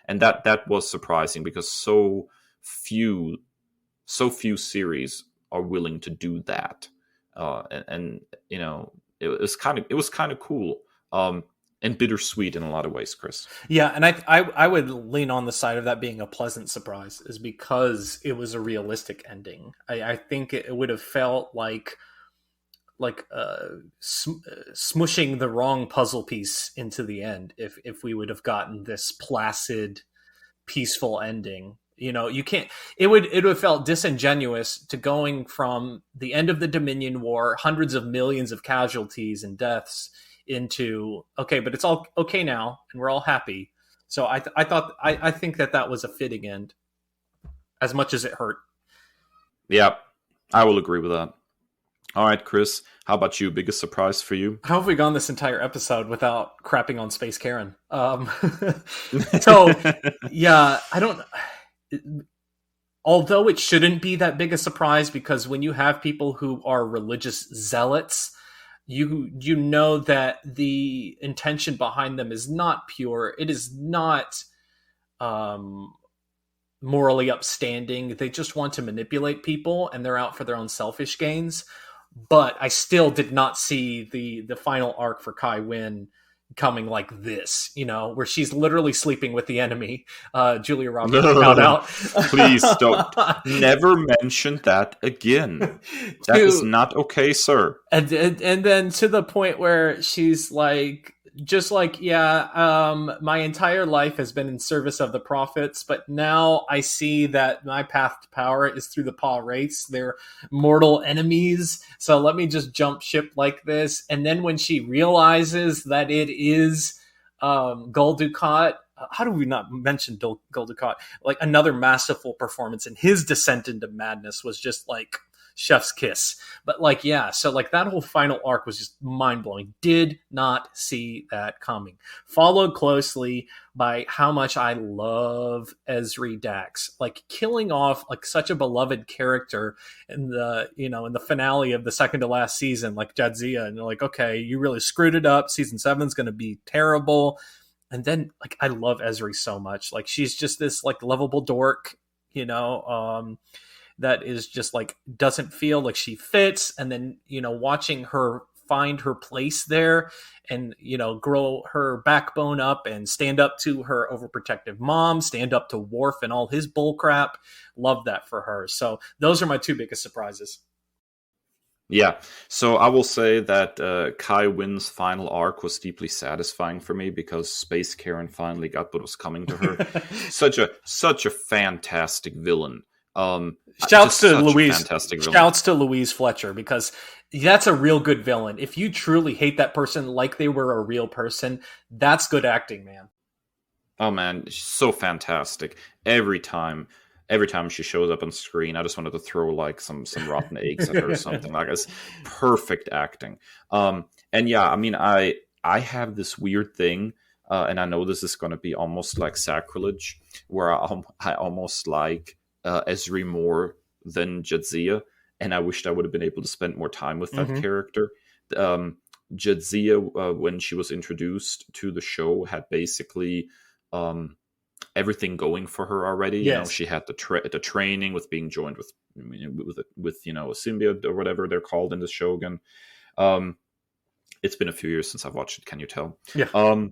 And that was surprising because so few series are willing to do that. It was kind of cool, and bittersweet in a lot of ways, Kris. Yeah, and I would lean on the side of that being a pleasant surprise, is because it was a realistic ending. I think it would have felt like smushing the wrong puzzle piece into the end if we would have gotten this placid, peaceful ending. You can't. It would have felt disingenuous to going from the end of the Dominion War, hundreds of millions of casualties and deaths, into okay, but it's all okay now, and we're all happy. So I think that was a fitting end, as much as it hurt. Yeah, I will agree with that. All right, Kris, how about you? Biggest surprise for you? How have we gone this entire episode without crapping on Space Karen? So yeah, I don't. Although it shouldn't be that big a surprise, because when you have people who are religious zealots, you know that the intention behind them is not pure. It is not morally upstanding. They just want to manipulate people, and they're out for their own selfish gains. But I still did not see the final arc for Kai Wynn coming like this, where she's literally sleeping with the enemy. Julia Roberts found out. Please don't. Never mention that again. That is not okay, sir. And then to the point where she's like, just like, my entire life has been in service of the prophets, but now I see that my path to power is through the Paw race. They're mortal enemies, so let me just jump ship like this. And then when she realizes that it is Gul Dukat, how do we not mention Gul Dukat? Like, another masterful performance, and his descent into madness was just like chef's kiss. But like, yeah, so like that whole final arc was just mind blowing. Did not see that coming. Followed closely by how much I love Ezri Dax, like killing off like such a beloved character in the, you know, in the finale of the second to last season, like Jadzia, and you're like, okay, you really screwed it up. Season 7's going to be terrible. And then like I love Ezri so much. Like she's just this like lovable dork, you know, that is just like doesn't feel like she fits. And then, you know, watching her find her place there and, you know, grow her backbone up and stand up to her overprotective mom, stand up to Worf and all his bullcrap. Love that for her. So those are my two biggest surprises. Yeah, so I will say that Kai Wynn's final arc was deeply satisfying for me because Space Karen finally got what was coming to her. such a fantastic villain. Shouts to Louise. Shouts to Louise Fletcher, because that's a real good villain. If you truly hate that person like they were a real person, that's good acting, man. Oh man, she's so fantastic every time she shows up on screen. I just wanted to throw like some rotten eggs at her or something. Like, it's perfect acting. And yeah, I mean, I have this weird thing, and I know this is going to be almost like sacrilege, where I almost like Ezri more than Jadzia, and I wished I would have been able to spend more time with that character. Jadzia, when she was introduced to the show, had basically everything going for her already. Yes. You know, she had the training with being joined with you know, a symbiote or whatever they're called in the Shogun. It's been a few years since I've watched it. Can you tell? Yeah.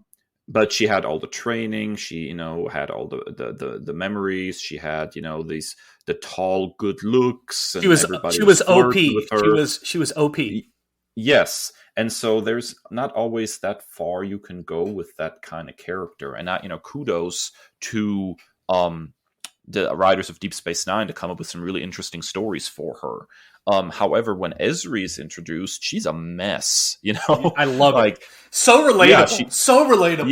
But she had all the training. She, you know, had all the memories. She had, you know, the tall, good looks. And she was OP. She was OP. Yes. And so there's not always that far you can go with that kind of character. And you know, kudos to the writers of Deep Space Nine to come up with some really interesting stories for her. However, when Ezri is introduced, she's a mess. You know, I love it. So relatable. Yeah, so relatable.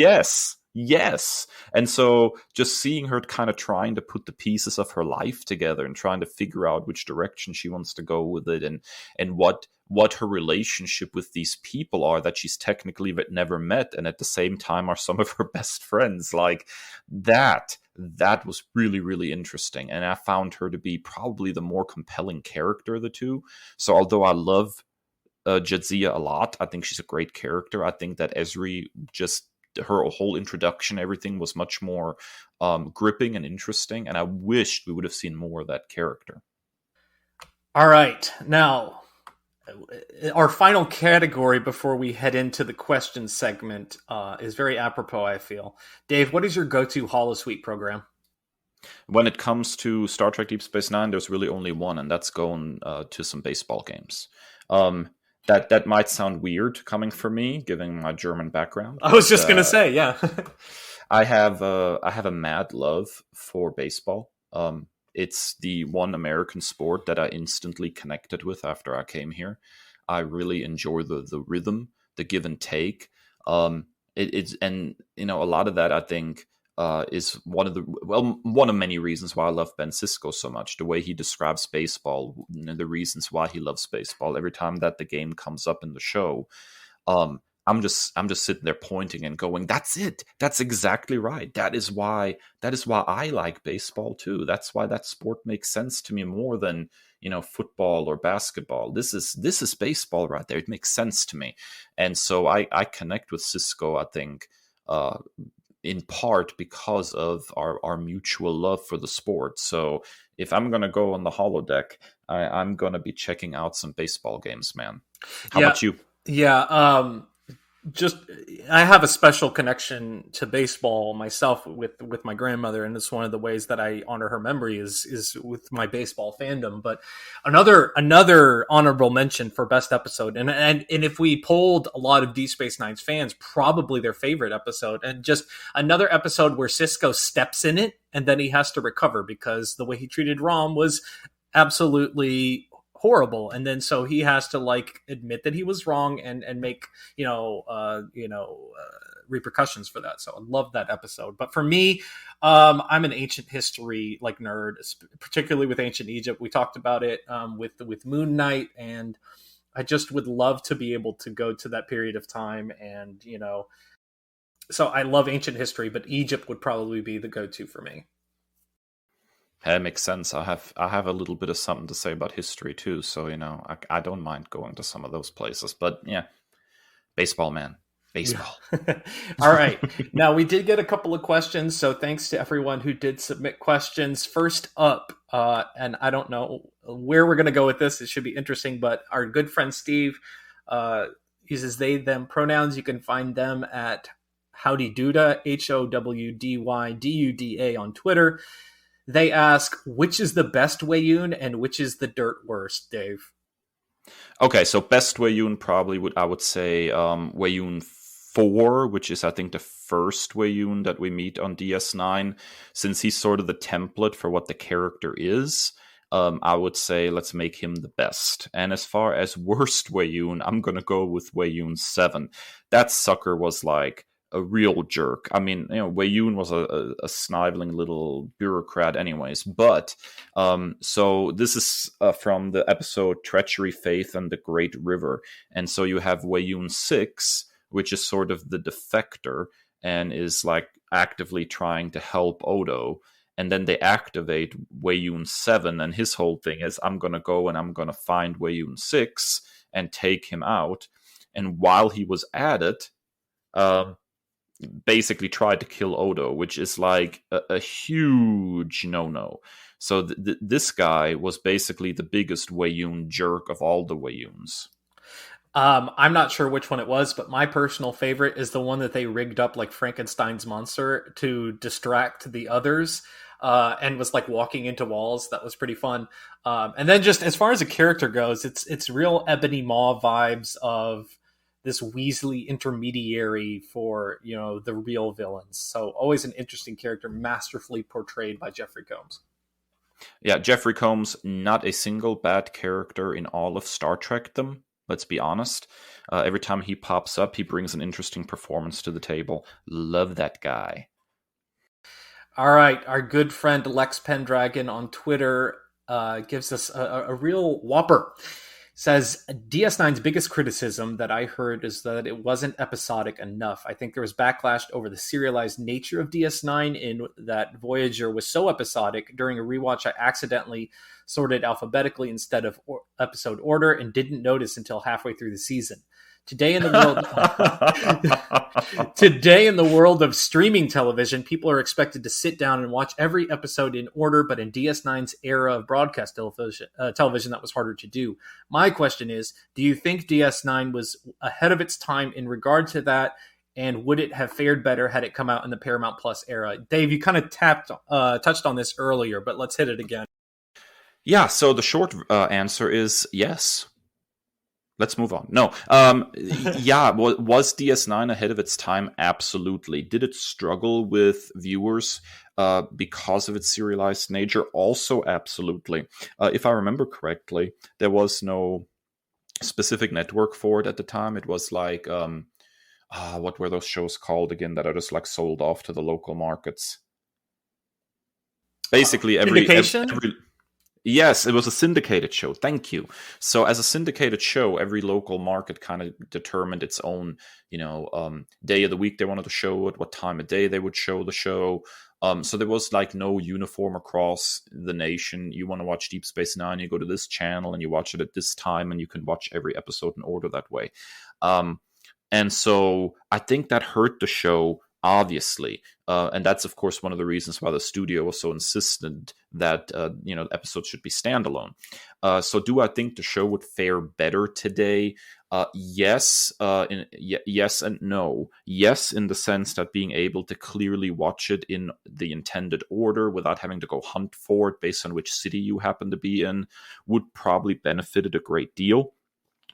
Yes. And so just seeing her kind of trying to put the pieces of her life together and trying to figure out which direction she wants to go with it, and what her relationship with these people are that she's technically never met, and at the same time are some of her best friends, like that was really, really interesting. And I found her to be probably the more compelling character of the two. So although I love Jadzia a lot, I think she's a great character. I think that Ezri, just her whole introduction, everything was much more gripping and interesting, and I wished we would have seen more of that character. All right, now our final category before we head into the question segment is very apropos, I feel. Dave, what is your go-to holosuite program? When it comes to Star Trek Deep Space Nine, there's really only one, and that's going to some baseball games. That might sound weird coming from me, given my German background. I was just gonna say, yeah. I have a mad love for baseball. It's the one American sport that I instantly connected with after I came here. I really enjoy the rhythm, the give and take. It's and you know, a lot of that I think is one of many reasons why I love Ben Cisco so much. The way he describes baseball, the reasons why he loves baseball. Every time that the game comes up in the show, I'm just sitting there pointing and going, "That's it. That's exactly right. That is why I like baseball too. That's why that sport makes sense to me more than, you know, football or basketball. This is baseball right there. It makes sense to me." And so I connect with Cisco, I think, in part because of our mutual love for the sport. So if I'm going to go on the holodeck, I'm going to be checking out some baseball games, man. How about you? Yeah. Just I have a special connection to baseball myself with my grandmother, and it's one of the ways that I honor her memory is with my baseball fandom. But another honorable mention for best episode, and if we polled a lot of Deep Space Nine's fans, probably their favorite episode, and just another episode where Cisco steps in it and then he has to recover because the way he treated Rom was absolutely horrible, and then so he has to like admit that he was wrong and make repercussions for that. So I love that episode. But for me, I'm an ancient history like nerd, particularly with ancient Egypt. We talked about it with Moon Knight, and I just would love to be able to go to that period of time. And, so I love ancient history, but Egypt would probably be the go-to for me. That makes sense. I have a little bit of something to say about history too, so I don't mind going to some of those places. But yeah, baseball, man, baseball. Yeah. All right, now we did get a couple of questions, so thanks to everyone who did submit questions. First up, and I don't know where we're going to go with this. It should be interesting, but our good friend Steve uses they them pronouns. You can find them at Howdyduda, HOWDYDUDA on Twitter. They ask, which is the best Weyoun and which is the dirt worst, Dave? Okay, so best Weyoun probably I would say Weyoun 4, which is I think the first Weyoun that we meet on DS9, since he's sort of the template for what the character is. I would say let's make him the best. And as far as worst Weyoun, I'm gonna go with Weyoun 7. That sucker was like a real jerk. I mean, Weyoun was a sniveling little bureaucrat anyways. But, so this is from the episode Treachery, Faith, and the Great River. And so you have Weyoun 6, which is sort of the defector and is like actively trying to help Odo. And then they activate Weyoun 7, and his whole thing is, I'm going to go and I'm going to find Weyoun 6 and take him out. And while he was at it, basically tried to kill Odo, which is like a huge no-no. So this guy was basically the biggest Weyoun jerk of all the Weyouns. I'm not sure which one it was, but my personal favorite is the one that they rigged up like Frankenstein's monster to distract the others, and was like walking into walls. That was pretty fun. And then just as far as a character goes, it's real Ebony Maw vibes of this Weasley intermediary for, the real villains. So always an interesting character, masterfully portrayed by Jeffrey Combs. Yeah, Jeffrey Combs, not a single bad character in all of Star Trek them. Let's be honest. Every time he pops up, he brings an interesting performance to the table. Love that guy. All right, our good friend Lex Pendragon on Twitter gives us a real whopper. Says, DS9's biggest criticism that I heard is that it wasn't episodic enough. I think there was backlash over the serialized nature of DS9 in that Voyager was so episodic. During a rewatch, I accidentally sorted alphabetically instead of episode order and didn't notice until halfway through the season. Today in the world of streaming television, people are expected to sit down and watch every episode in order, but in DS9's era of broadcast television, that was harder to do. My question is, do you think DS9 was ahead of its time in regard to that, and would it have fared better had it come out in the Paramount Plus era? Dave, you kind of touched on this earlier, but let's hit it again. Yeah, so the short answer is yes. Let's move on. No. Yeah, was DS9 ahead of its time? Absolutely. Did it struggle with viewers because of its serialized nature? Also, absolutely. If I remember correctly, there was no specific network for it at the time. It was like, what were those shows called again that are just like sold off to the local markets? Basically, every yes, it was a syndicated show. Thank you. So as a syndicated show, every local market kind of determined its own, day of the week they wanted to show it, what time of day they would show the show. So there was like no uniform across the nation. You want to watch Deep Space Nine, you go to this channel and you watch it at this time, and you can watch every episode in order that way. And so I think that hurt the show, obviously. And that's, of course, one of the reasons why the studio was so insistent that, episodes should be standalone. So do I think the show would fare better today? Yes. Yes and no. Yes, in the sense that being able to clearly watch it in the intended order without having to go hunt for it based on which city you happen to be in would probably benefit it a great deal.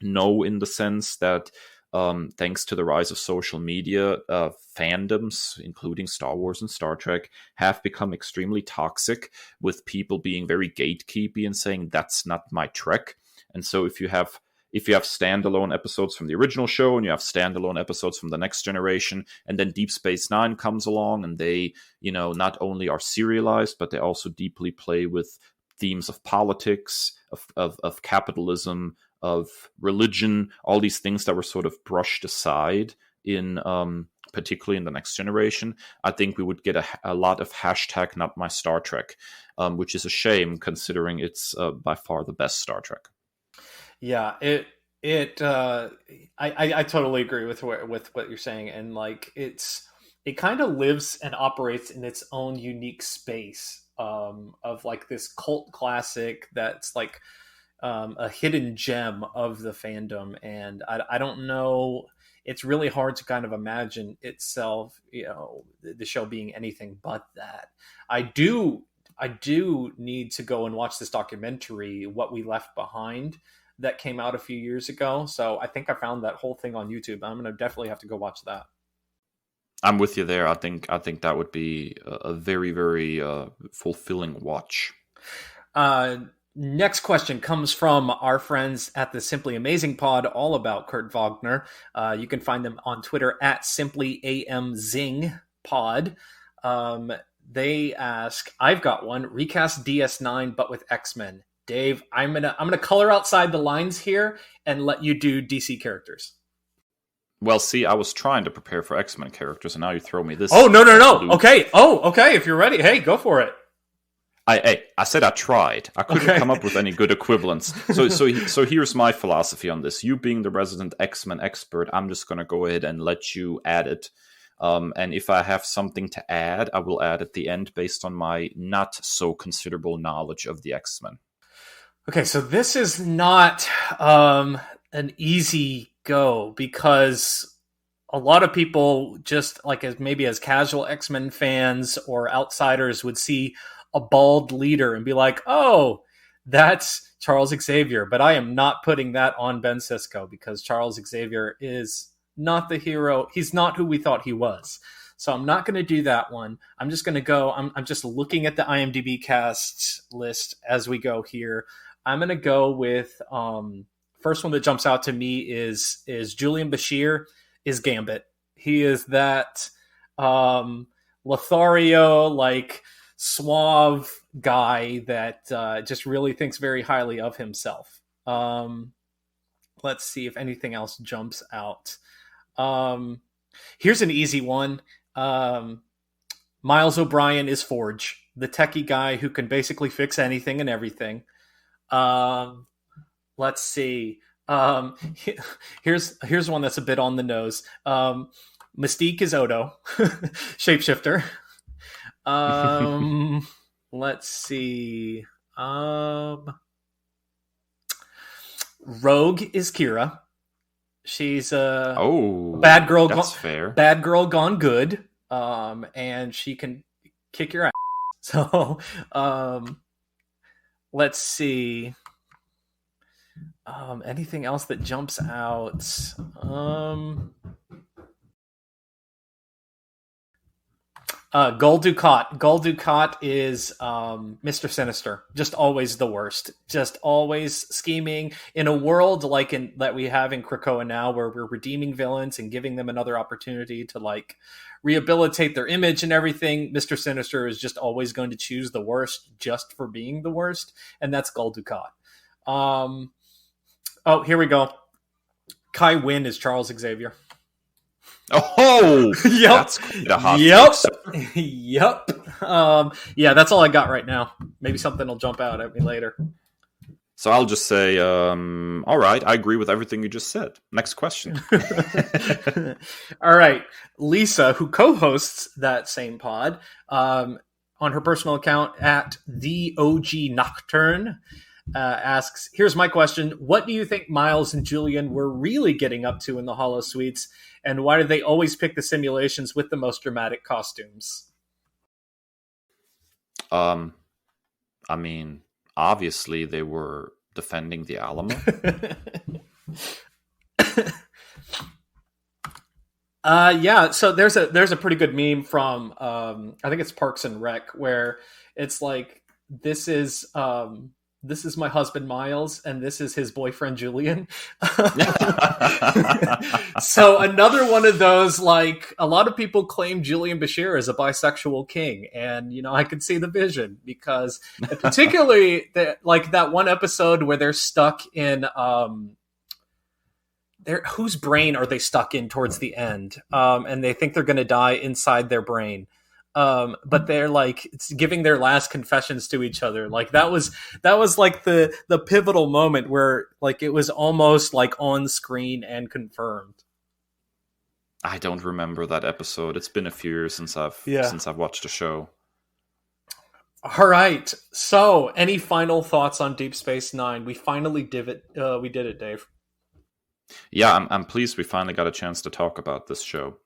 No, in the sense that thanks to the rise of social media, fandoms, including Star Wars and Star Trek, have become extremely toxic, with people being very gatekeepy and saying, that's not my Trek. And so if you have if you have standalone episodes from the original show and you have standalone episodes from the Next Generation, and then Deep Space Nine comes along and they, not only are serialized, but they also deeply play with themes of politics, of capitalism, of religion, all these things that were sort of brushed aside in particularly in the Next Generation, I think we would get a lot of hashtag not my Star Trek, which is a shame considering it's by far the best Star Trek. Yeah, I totally agree with what you're saying, and like it kind of lives and operates in its own unique space of like this cult classic that's like a hidden gem of the fandom, and I don't know. It's really hard to kind of imagine itself, the show being anything but that. I do need to go and watch this documentary, What We Left Behind, that came out a few years ago. So I think I found that whole thing on YouTube. I'm going to definitely have to go watch that. I'm with you there. I think that would be a very, very fulfilling watch. Next question comes from our friends at the Simply Amazing Pod, all about Kurt Wagner. You can find them on Twitter at SimplyAMZingPod. They ask, I've got one, recast DS9 but with X-Men. Dave, I'm gonna color outside the lines here and let you do DC characters. Well, see, I was trying to prepare for X-Men characters, and now you throw me this. Oh, no. Okay. Okay. If you're ready, hey, go for it. I said I tried. I couldn't come up with any good equivalents. So here's my philosophy on this. You being the resident X-Men expert, I'm just going to go ahead and let you add it. And if I have something to add, I will add at the end based on my not so considerable knowledge of the X-Men. Okay, so this is not an easy go, because a lot of people, just like as casual X-Men fans or outsiders, would see a bald leader and be like, oh, that's Charles Xavier. But I am not putting that on Ben Cisco, because Charles Xavier is not the hero. He's not who we thought he was. So I'm not going to do that one. I'm just going to go. I'm just looking at the IMDb cast list as we go here. I'm going to go with first one that jumps out to me is Julian Bashir is Gambit. He is that Lothario, like, suave guy that just really thinks very highly of himself. Let's see if anything else jumps out. Here's an easy one. Miles O'Brien is Forge, the techie guy who can basically fix anything and everything. Let's see. Here's one that's a bit on the nose. Mystique is Odo, shapeshifter. Let's see. Rogue is Kira. She's a bad girl. That's fair. Bad girl gone good. And she can kick your ass. So, let's see. Anything else that jumps out? Gul Dukat. Gul Dukat is Mr. Sinister. Just always the worst. Just always scheming in a world like that we have in Krakoa now, where we're redeeming villains and giving them another opportunity to like rehabilitate their image and everything. Mr. Sinister is just always going to choose the worst just for being the worst, and that's Gul Dukat. Oh, here we go. Kai Wynn is Charles Xavier. Oh, yep. That's quite a hot Yep. Yep. Yeah, that's all I got right now. Maybe something will jump out at me later. So I'll just say, all right, I agree with everything you just said. Next question. All right. Lisa, who co-hosts that same pod, on her personal account at the OG Nocturne, asks, here's my question. What do you think Miles and Julian were really getting up to in the Hollow Suites? And why do they always pick the simulations with the most dramatic costumes? I mean, obviously they were defending the Alamo. Yeah, so there's a pretty good meme from I think it's Parks and Rec, where it's like, this is this is my husband Miles, and this is his boyfriend Julian. So another one of those, like, a lot of people claim Julian Bashir as a bisexual king, and I could see the vision, because particularly that one episode where they're stuck in whose brain are they stuck in towards the end, and they think they're going to die inside their brain. But they're like giving their last confessions to each other. Like that was like the pivotal moment where like it was almost like on screen and confirmed. I don't remember that episode. It's been a few years since I've watched the show. All right. So, any final thoughts on Deep Space Nine? We finally did it. We did it, Dave. Yeah, I'm pleased we finally got a chance to talk about this show.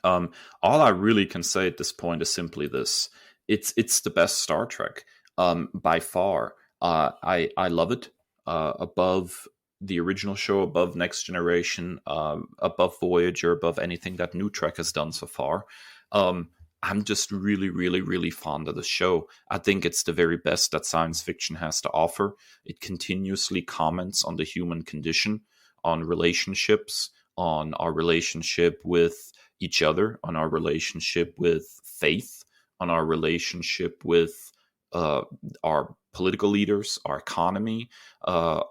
All I really can say at this point is simply this: it's the best Star Trek by far. I love it above the original show, above Next Generation, above Voyager, above anything that New Trek has done so far. I'm just really, really, really fond of the show. I think it's the very best that science fiction has to offer. It continuously comments on the human condition, on relationships, on our relationship with each other, on our relationship with faith, on our relationship with our political leaders, our economy,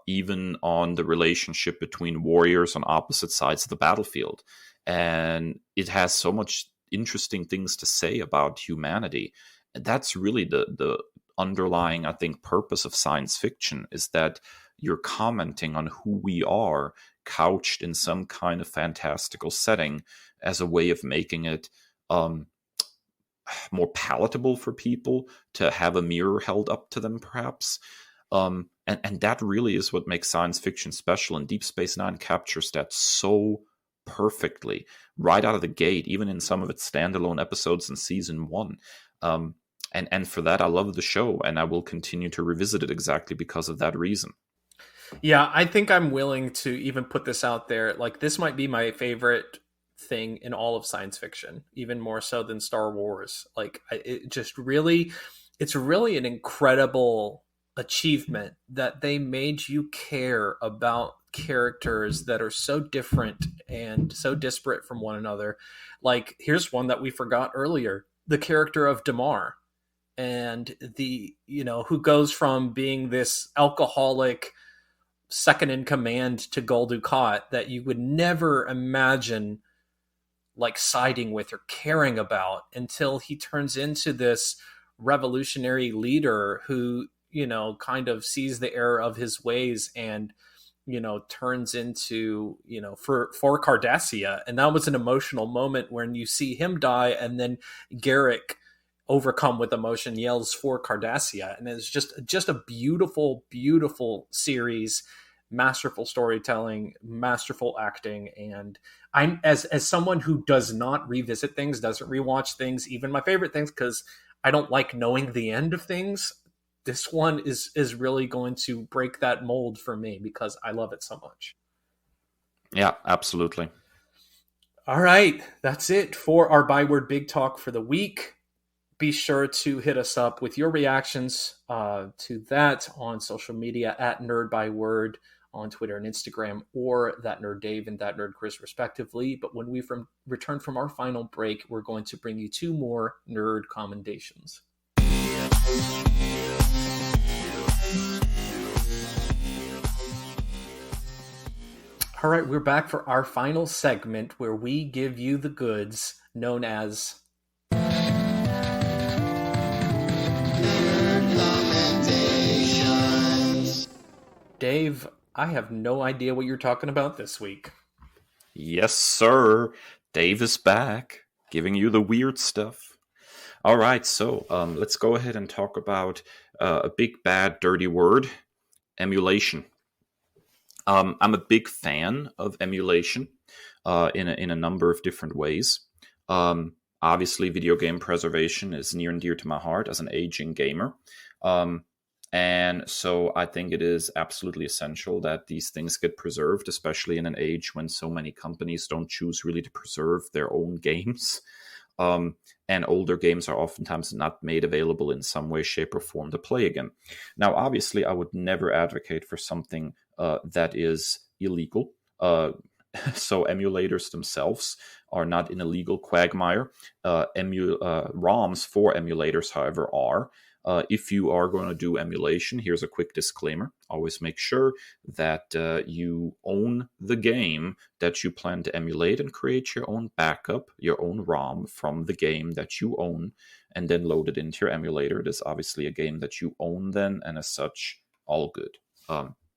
even on the relationship between warriors on opposite sides of the battlefield. And it has so much interesting things to say about humanity. And that's really the underlying, I think, purpose of science fiction, is that you're commenting on who we are, couched in some kind of fantastical setting, as a way of making it more palatable for people to have a mirror held up to them, perhaps. And that really is what makes science fiction special. And Deep Space Nine captures that so perfectly right out of the gate, even in some of its standalone episodes in season 1. And for that, I love the show, and I will continue to revisit it exactly because of that reason. Yeah, I think I'm willing to even put this out there. Like, this might be my favorite thing in all of science fiction, even more so than Star Wars. Like, it's really an incredible achievement that they made you care about characters that are so different and so disparate from one another. Like, here's one that we forgot earlier: the character of Damar, and who goes from being this alcoholic second in command to Gul Dukat that you would never imagine like siding with or caring about, until he turns into this revolutionary leader who, kind of sees the error of his ways and, turns into, for Cardassia. And that was an emotional moment when you see him die, and then Garrick, overcome with emotion, yells for Cardassia. And it's just a beautiful, beautiful series, masterful storytelling, masterful acting. And I'm as someone who does not revisit things, doesn't rewatch things, even my favorite things, because I don't like knowing the end of things. This one is really going to break that mold for me because I love it so much. Yeah, absolutely. All right, that's it for our Byword Big Talk for the week. Be sure to hit us up with your reactions to that on social media at NerdByword on Twitter and Instagram, or That Nerd Dave and That Nerd Chris, respectively. But when we return from our final break, we're going to bring you 2 more nerd commendations. All right, we're back for our final segment where we give you the goods, known as Dave. I have no idea what you're talking about this week. Yes, sir. Dave is back, giving you the weird stuff. All right, so let's go ahead and talk about a big, bad, dirty word: emulation. I'm a big fan of emulation in a number of different ways. Obviously, video game preservation is near and dear to my heart as an aging gamer. And so I think it is absolutely essential that these things get preserved, especially in an age when so many companies don't choose really to preserve their own games. and older games are oftentimes not made available in some way, shape, or form to play again. Now, obviously, I would never advocate for something that is illegal. So emulators themselves are not in a legal quagmire. ROMs for emulators, however, are. If you are going to do emulation, here's a quick disclaimer. Always make sure that you own the game that you plan to emulate and create your own backup, your own ROM from the game that you own, and then load it into your emulator. It is obviously a game that you own then, and as such, all good.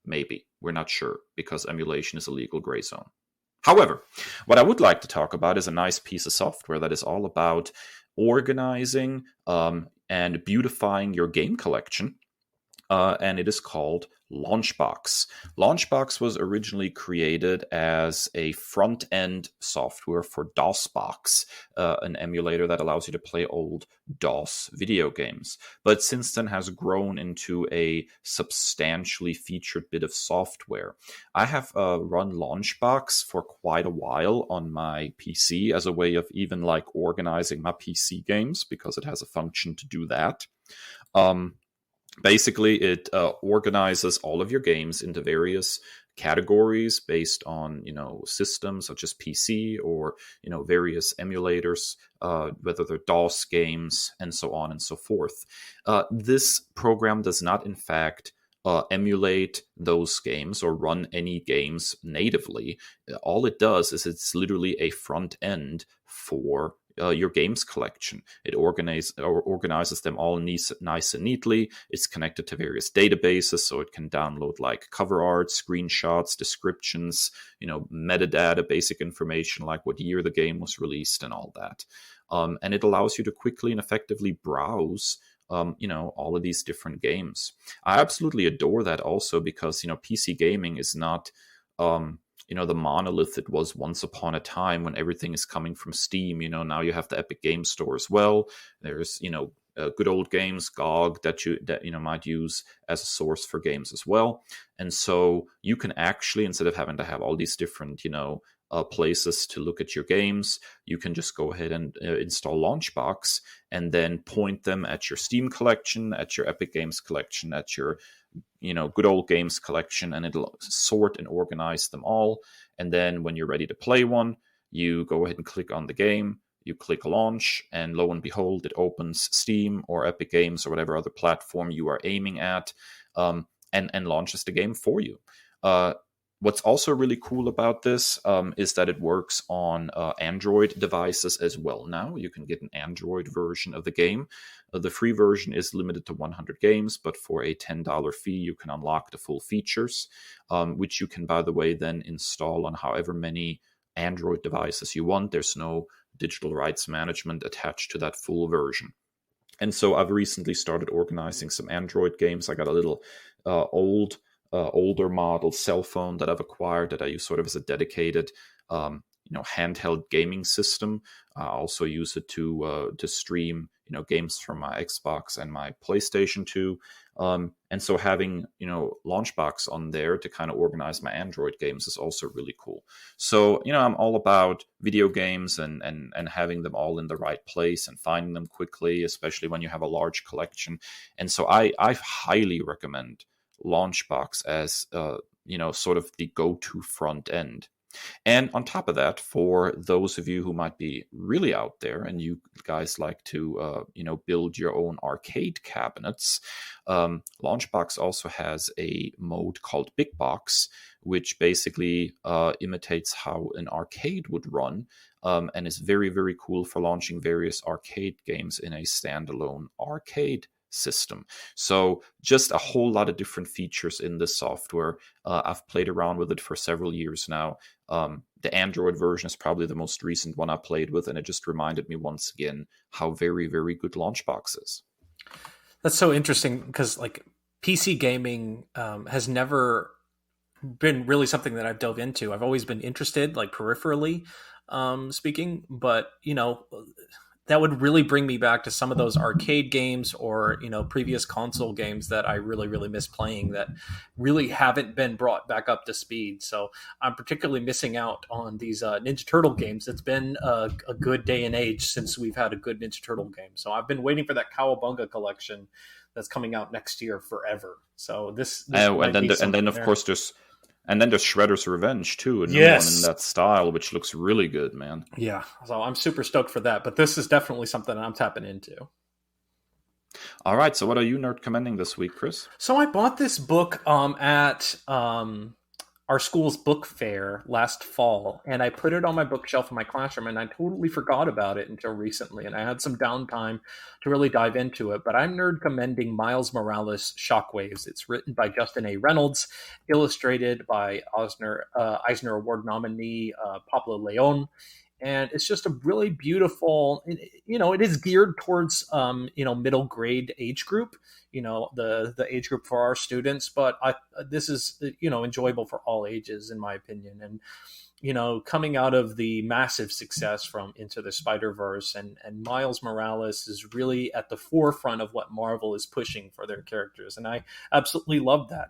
Maybe. We're not sure, because emulation is a legal gray zone. However, what I would like to talk about is a nice piece of software that is all about organizing and beautifying your game collection, and it is called Launchbox. Launchbox was originally created as a front-end software for DOSBox, an emulator that allows you to play old DOS video games, but since then has grown into a substantially featured bit of software. I have run Launchbox for quite a while on my PC as a way of even like organizing my PC games, because it has a function to do that. Basically, it organizes all of your games into various categories based on, systems such as PC or, various emulators, whether they're DOS games and so on and so forth. This program does not, in fact, emulate those games or run any games natively. All it does is it's literally a front end for your games collection. It organizes them all nice and neatly. It's connected to various databases, so it can download like cover art, screenshots, descriptions, metadata, basic information like what year the game was released and all that. And it allows you to quickly and effectively browse all of these different games. I absolutely adore that also because, PC gaming is not the monolith it was once upon a time when everything is coming from Steam. Now you have the Epic Game Store as well. There's, good old games, GOG, that you might use as a source for games as well. And so you can actually, instead of having to have all these different, places to look at your games, you can just go ahead and install Launchbox and then point them at your Steam collection, at your Epic Games collection, at your good old games collection, and it'll sort and organize them all. And then when you're ready to play one, you go ahead and click on the game, you click launch, and lo and behold, it opens Steam or Epic Games or whatever other platform you are aiming at, and launches the game for you. What's also really cool about this is that it works on Android devices as well. Now you can get an Android version of the game. The free version is limited to 100 games, but for a $10 fee, you can unlock the full features, which you can, by the way, then install on however many Android devices you want. There's no digital rights management attached to that full version. And so I've recently started organizing some Android games. I got a little older model cell phone that I've acquired that I use sort of as a dedicated handheld gaming system. I also use it to stream games from my Xbox and my PlayStation 2. And so having Launchbox on there to kind of organize my Android games is also really cool. So I'm all about video games and having them all in the right place and finding them quickly, especially when you have a large collection. And so I highly recommend Launchbox as sort of the go-to front end. And on top of that, for those of you who might be really out there and you guys like to build your own arcade cabinets, Launchbox also has a mode called Big Box, which basically imitates how an arcade would run, and is very, very cool for launching various arcade games in a standalone arcade system. So just a whole lot of different features in this software. I've played around with it for several years now. The Android version is probably the most recent one I played with, and it just reminded me once again how very, very good Launchbox is. That's so interesting because like PC gaming has never been really something that I've dove into. I've always been interested, like peripherally speaking, but that would really bring me back to some of those arcade games or, previous console games that I really, really miss playing that really haven't been brought back up to speed. So I'm particularly missing out on these Ninja Turtle games. It's been a good day and age since we've had a good Ninja Turtle game. So I've been waiting for that Cowabunga collection that's coming out next year forever. So this and then of course there's Shredder's Revenge too, a new yes. one in that style, which looks really good, man. Yeah, so I'm super stoked for that. But this is definitely something I'm tapping into. All right, so what are you nerd commending this week, Kris? So I bought this book at our school's book fair last fall, and I put it on my bookshelf in my classroom, and I totally forgot about it until recently, and I had some downtime to really dive into it. But I'm nerd commending Miles Morales' Shockwaves. It's written by Justin A. Reynolds, illustrated by Eisner Award nominee Pablo León. And it's just a really beautiful, it is geared towards, middle grade age group, the age group for our students. But this is, enjoyable for all ages, in my opinion. And, coming out of the massive success from Into the Spider-Verse, and Miles Morales is really at the forefront of what Marvel is pushing for their characters. And I absolutely love that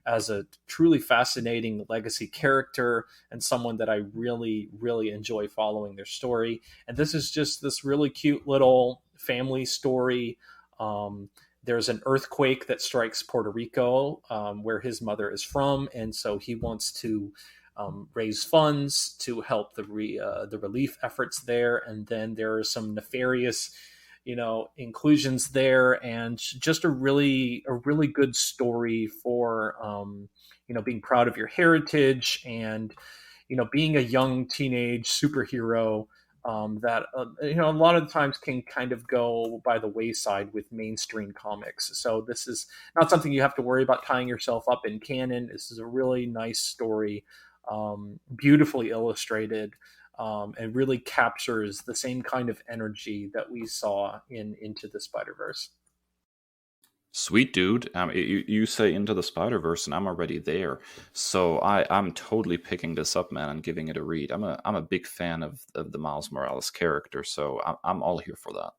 as a truly fascinating legacy character and someone that I really, really enjoy following their story. And this is just this really cute little family story. There's an earthquake that strikes Puerto Rico, where his mother is from. And so he wants to raise funds to help the relief efforts there. And then there are some nefarious inclusions there, and just a really good story for, being proud of your heritage and, being a young teenage superhero that, a lot of times can kind of go by the wayside with mainstream comics. So this is not something you have to worry about tying yourself up in canon. This is a really nice story, beautifully illustrated, and really captures the same kind of energy that we saw in Into the Spider-Verse. Sweet, dude. You say Into the Spider-Verse, and I'm already there. So I'm totally picking this up, man, and giving it a read. I'm a big fan of the Miles Morales character, so I'm all here for that.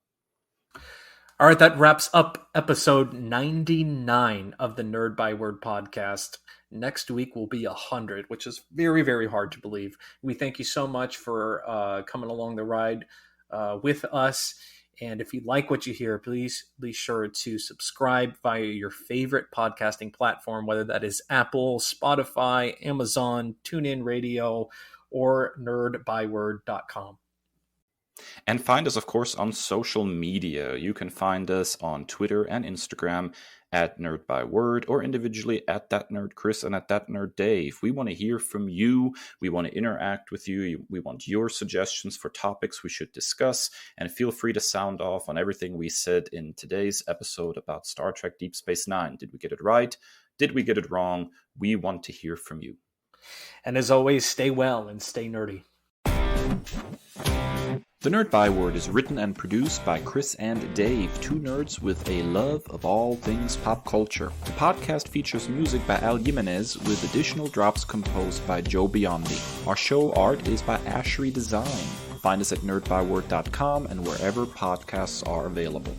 All right, that wraps up episode 99 of the Nerd Byword podcast. Next week will be 100, which is very, very hard to believe. We thank you so much for coming along the ride with us. And if you like what you hear, please be sure to subscribe via your favorite podcasting platform, whether that is Apple, Spotify, Amazon, TuneIn Radio, or nerdbyword.com. And find us, of course, on social media. You can find us on Twitter and Instagram at Nerd by Word, or individually at That Nerd Kris and at That Nerd Dave. We want to hear from you. We want to interact with you. We want your suggestions for topics we should discuss. And feel free to sound off on everything we said in today's episode about Star Trek Deep Space Nine. Did we get it right? Did we get it wrong? We want to hear from you. And as always, stay well and stay nerdy. The Nerd Byword is written and produced by Kris and Dave, two nerds with a love of all things pop culture. The podcast features music by Al Jimenez, with additional drops composed by Joe Biondi. Our show art is by Ashery Design. Find us at nerdbyword.com and wherever podcasts are available.